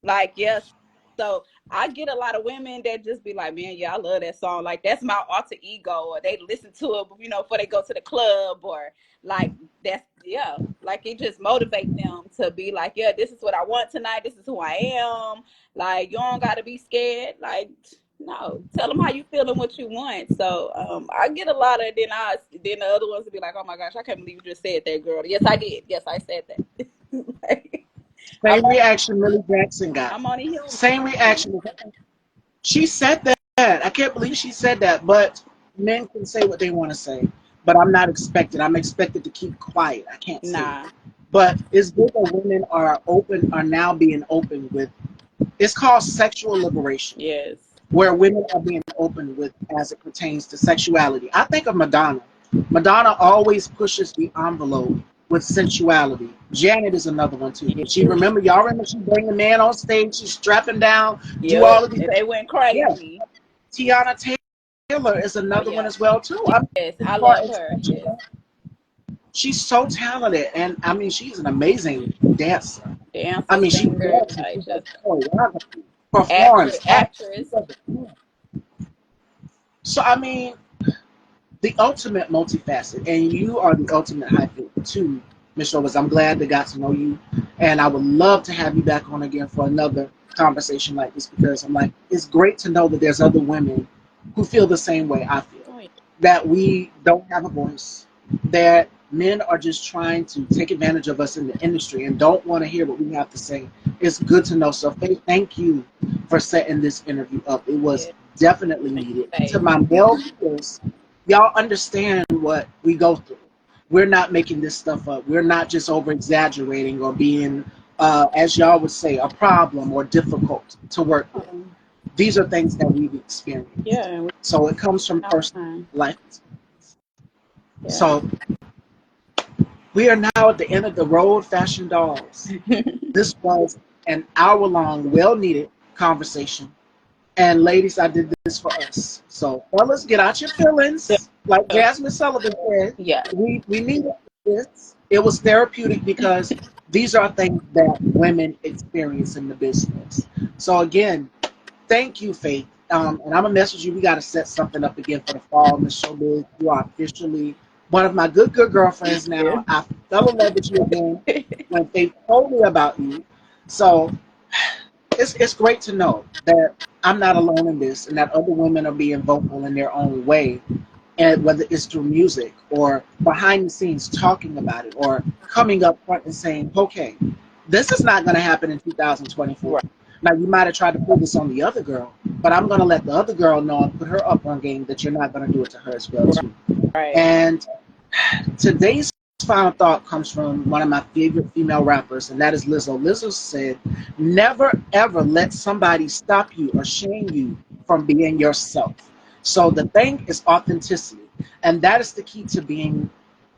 Like, yes. So I get a lot of women that just be like, man, yeah, I love that song. Like, that's my alter ego. Or they listen to it, before they go to the club. Or, like, that's, yeah. Like, it just motivate them to be like, yeah, this is what I want tonight. This is who I am. Like, you don't got to be scared. Like, no, tell them how you feel and what you want. So I get a lot of, then the other ones will be like, oh my gosh, I can't believe you just said that, girl. Yes, I did. Yes, I said that. Like, I'm Same reaction Millie Jackson got. I'm only human. Same reaction. She said that. I can't believe she said that. But men can say what they want to say. But I'm not expected. I'm expected to keep quiet. I can't say it. Nah. But it's good that women are now being open with. It's called sexual liberation, Yes. where women are being open with as it pertains to sexuality. I think of Madonna. Madonna always pushes the envelope with sensuality. Janet is another one too. She Yes. remember y'all remember she bring the man on stage, she's strapping down, do Yep. all of these. And they went Yeah, crazy. Tiana Taylor is Oh another one yeah. as well too. I mean, Yes. as I far love as her. Yes. she's so talented, and I mean she's an amazing dancer. I Dancer, mean she singer, dances, she like does just choreography, performs, acts. She actress. does it. So I mean, the ultimate multifaceted, and you are the ultimate hyphen too, Miss Roberts. I'm glad they got to know you, and I would love to have you back on again for another conversation like this because I'm like, it's great to know that there's other women who feel the same way I feel. Oh yeah. that we don't have a voice, that men are just trying to take advantage of us in the industry and don't want to hear what we have to say. It's good to know. So, Faith, thank you for setting this interview up. It was Yeah. definitely Thank needed. you, To babe. my male viewers, y'all understand what we go through. We're not making this stuff up. We're not just over exaggerating or being, as y'all would say, a problem or difficult to work with. These are things that we've Yeah, experienced. and we So it comes from all personal the time. life. Yeah. So we are now at the end of the road, Fashion Dolls. This was an hour long, well needed conversation. And ladies, I did this for us. So, fellas, get out your feelings. Like Jasmine Sullivan said, Yeah. we needed this. It was therapeutic because these are things that women experience in the business. So, again, thank you, Faith. And I'm gonna message you. We got to set something up again for the fall in the showbiz. You are officially one of my good girlfriends Yeah. now. I fell in love with you again when Faith told me about you. So it's great to know that I'm not alone in this, and that other women are being vocal in their own way, and whether it's through music or behind the scenes talking about it, or coming up front and saying, "Okay, this is not going to happen in 2024." Right. Now you might have tried to pull this on the other girl, but I'm going to let the other girl know and put her up on game that you're not going to do it to her as well too. Right. And today's final thought comes from one of my favorite female rappers, and that is Lizzo. Lizzo said, "Never ever let somebody stop you or shame you from being yourself." So the thing is authenticity, and that is the key to being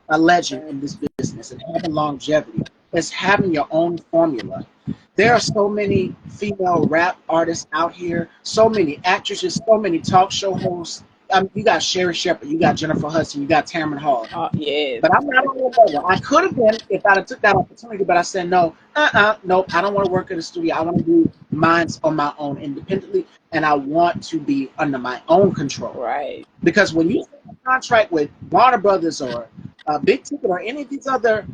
a legend in this business and having longevity. Is having your own formula. There are so many female rap artists out here, so many actresses, so many talk show hosts. You got Sherry Shepherd, you got Jennifer Hudson, you got Tamron Hall. Yes. But I'm not on the level. I could have been if I'd have took that opportunity, but I said no, nope. I don't want to work in the studio. I want to do mine on my own independently, and I want to be under my own control. Right. Because when you sign a contract with Warner Brothers or Big Ticket or any of these other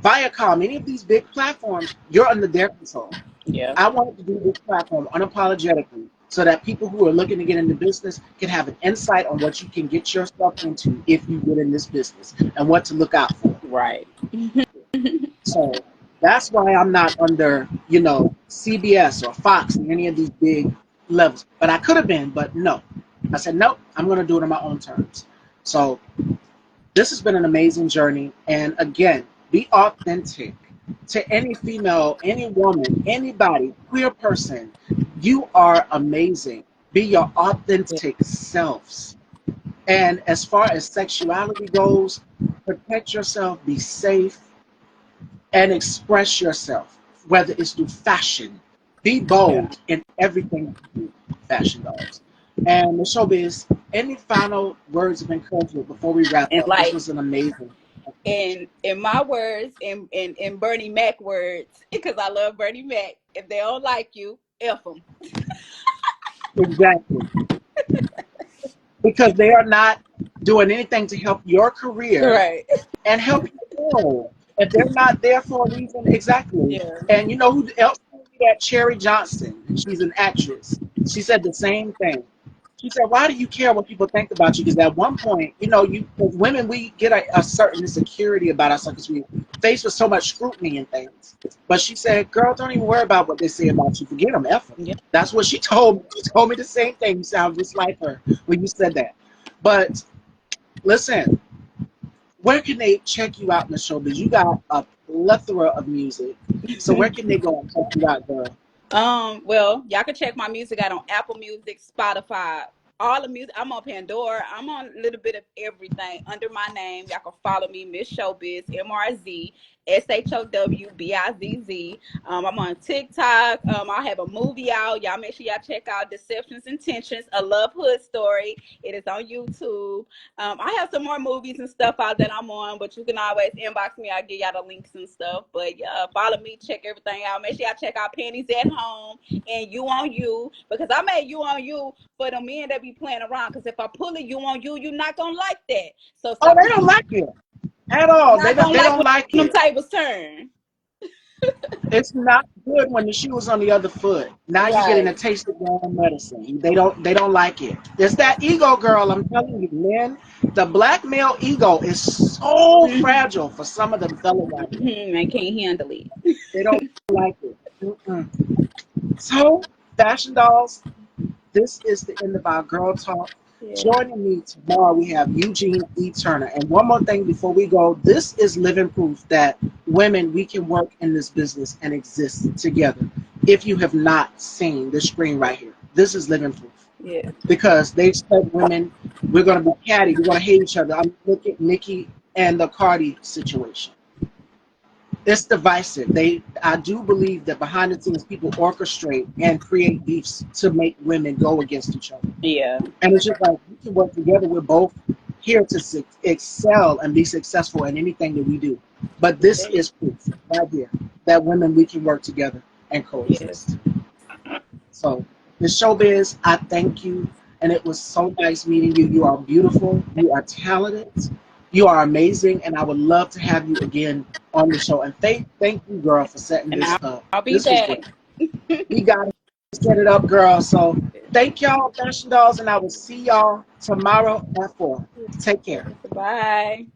Viacom, any of these big platforms, you're under their control. Yeah. I wanted to do this platform unapologetically so that people who are looking to get into business can have an insight on what you can get yourself into if you get in this business and what to look out for. Right. So that's why I'm not under, CBS or Fox and any of these big levels. But I could have been, but no. I said, nope, I'm going to do it on my own terms. So this has been an amazing journey. And again, be authentic to any female, any woman, anybody, queer person. You are amazing. Be your Yeah. authentic selves. And as far as sexuality goes, protect yourself, be safe, and express yourself, whether it's through fashion. Be Yeah. bold in everything you do, Fashion Dogs. And the showbiz, any final words of encouragement before we wrap And up? This like was an amazing. in my words, in Bernie Mac words, because I love Bernie Mac. If they don't like you, F them. Exactly. Because they are not doing anything to help your career Right. and help you grow. If they're not there for a reason, exactly. Yeah. And you know who else told me that? Cherry Johnson. She's an actress. She said the same thing. She said, "Why do you care what people think about you?" Because at one point, you as women, we get a certain insecurity about ourselves because we face with so much scrutiny and things. But she said, "Girl, don't even worry about what they say about you. Forget them, F them." Yeah. That's what she told me. She told me the same thing. You sound just like her when you said that. But listen, where can they check you out in the showbiz? You got a plethora of music. So where can they go and check you out, girl? Well, y'all can check my music out on Apple Music, Spotify, all the music. I'm on Pandora. I'm on a little bit of everything under my name. Y'all can follow me, Miss Showbiz, MRZ SHOWBIZZ. I'm on TikTok. I have a movie out. Y'all make sure y'all check out Deceptions Intentions, A Love Hood Story. It is on YouTube. I have some more movies and stuff out that I'm on, but you can always inbox me. I'll give y'all the links and stuff. But yeah, follow me, check everything out. Make sure y'all check out Panties at Home and You on You, because I made You on You for the men that be playing around. Because if I pull it You on You, you're not gonna like that. So Oh, stop they playing. don't like it at You're all. They not don't. gonna They like don't when like them it. tables turn. It's not good when the shoe is on the other foot. Now you're getting a Right. taste of your own medicine. They don't like it. It's that ego, girl. I'm telling you, men. The black male ego is so Mhm. fragile for some of them fellas out here. I can't handle it. They don't like it. Mm-mm. So, fashion dolls, this is the end of our girl talk. Yeah. Joining me tomorrow, we have Eugene E. Turner. And one more thing before we go, this is living proof that women, we can work in this business and exist together. If you have not seen this screen right here, this is living proof. Yeah. Because they expect women, we're going to be catty, we're going to hate each other. I'm looking at Nikki and the Cardi situation. It's divisive. I do believe that behind the scenes, people orchestrate and create beefs to make women go against each other. Yeah. And it's just like we can work together. We're both here to excel and be successful in anything that we do. But this Yeah. is proof right here that women we can work together and Yes. coexist. So, Miss Showbiz, I thank you, and it was so nice meeting you. You are beautiful. You are talented. You are amazing, and I would love to have you again on the show. And thank you, girl, for setting And this up. I'll be This was back. great. We got to set it up, girl. So thank y'all, Fashion Dolls, and I will see y'all tomorrow at 4. Take care. Bye.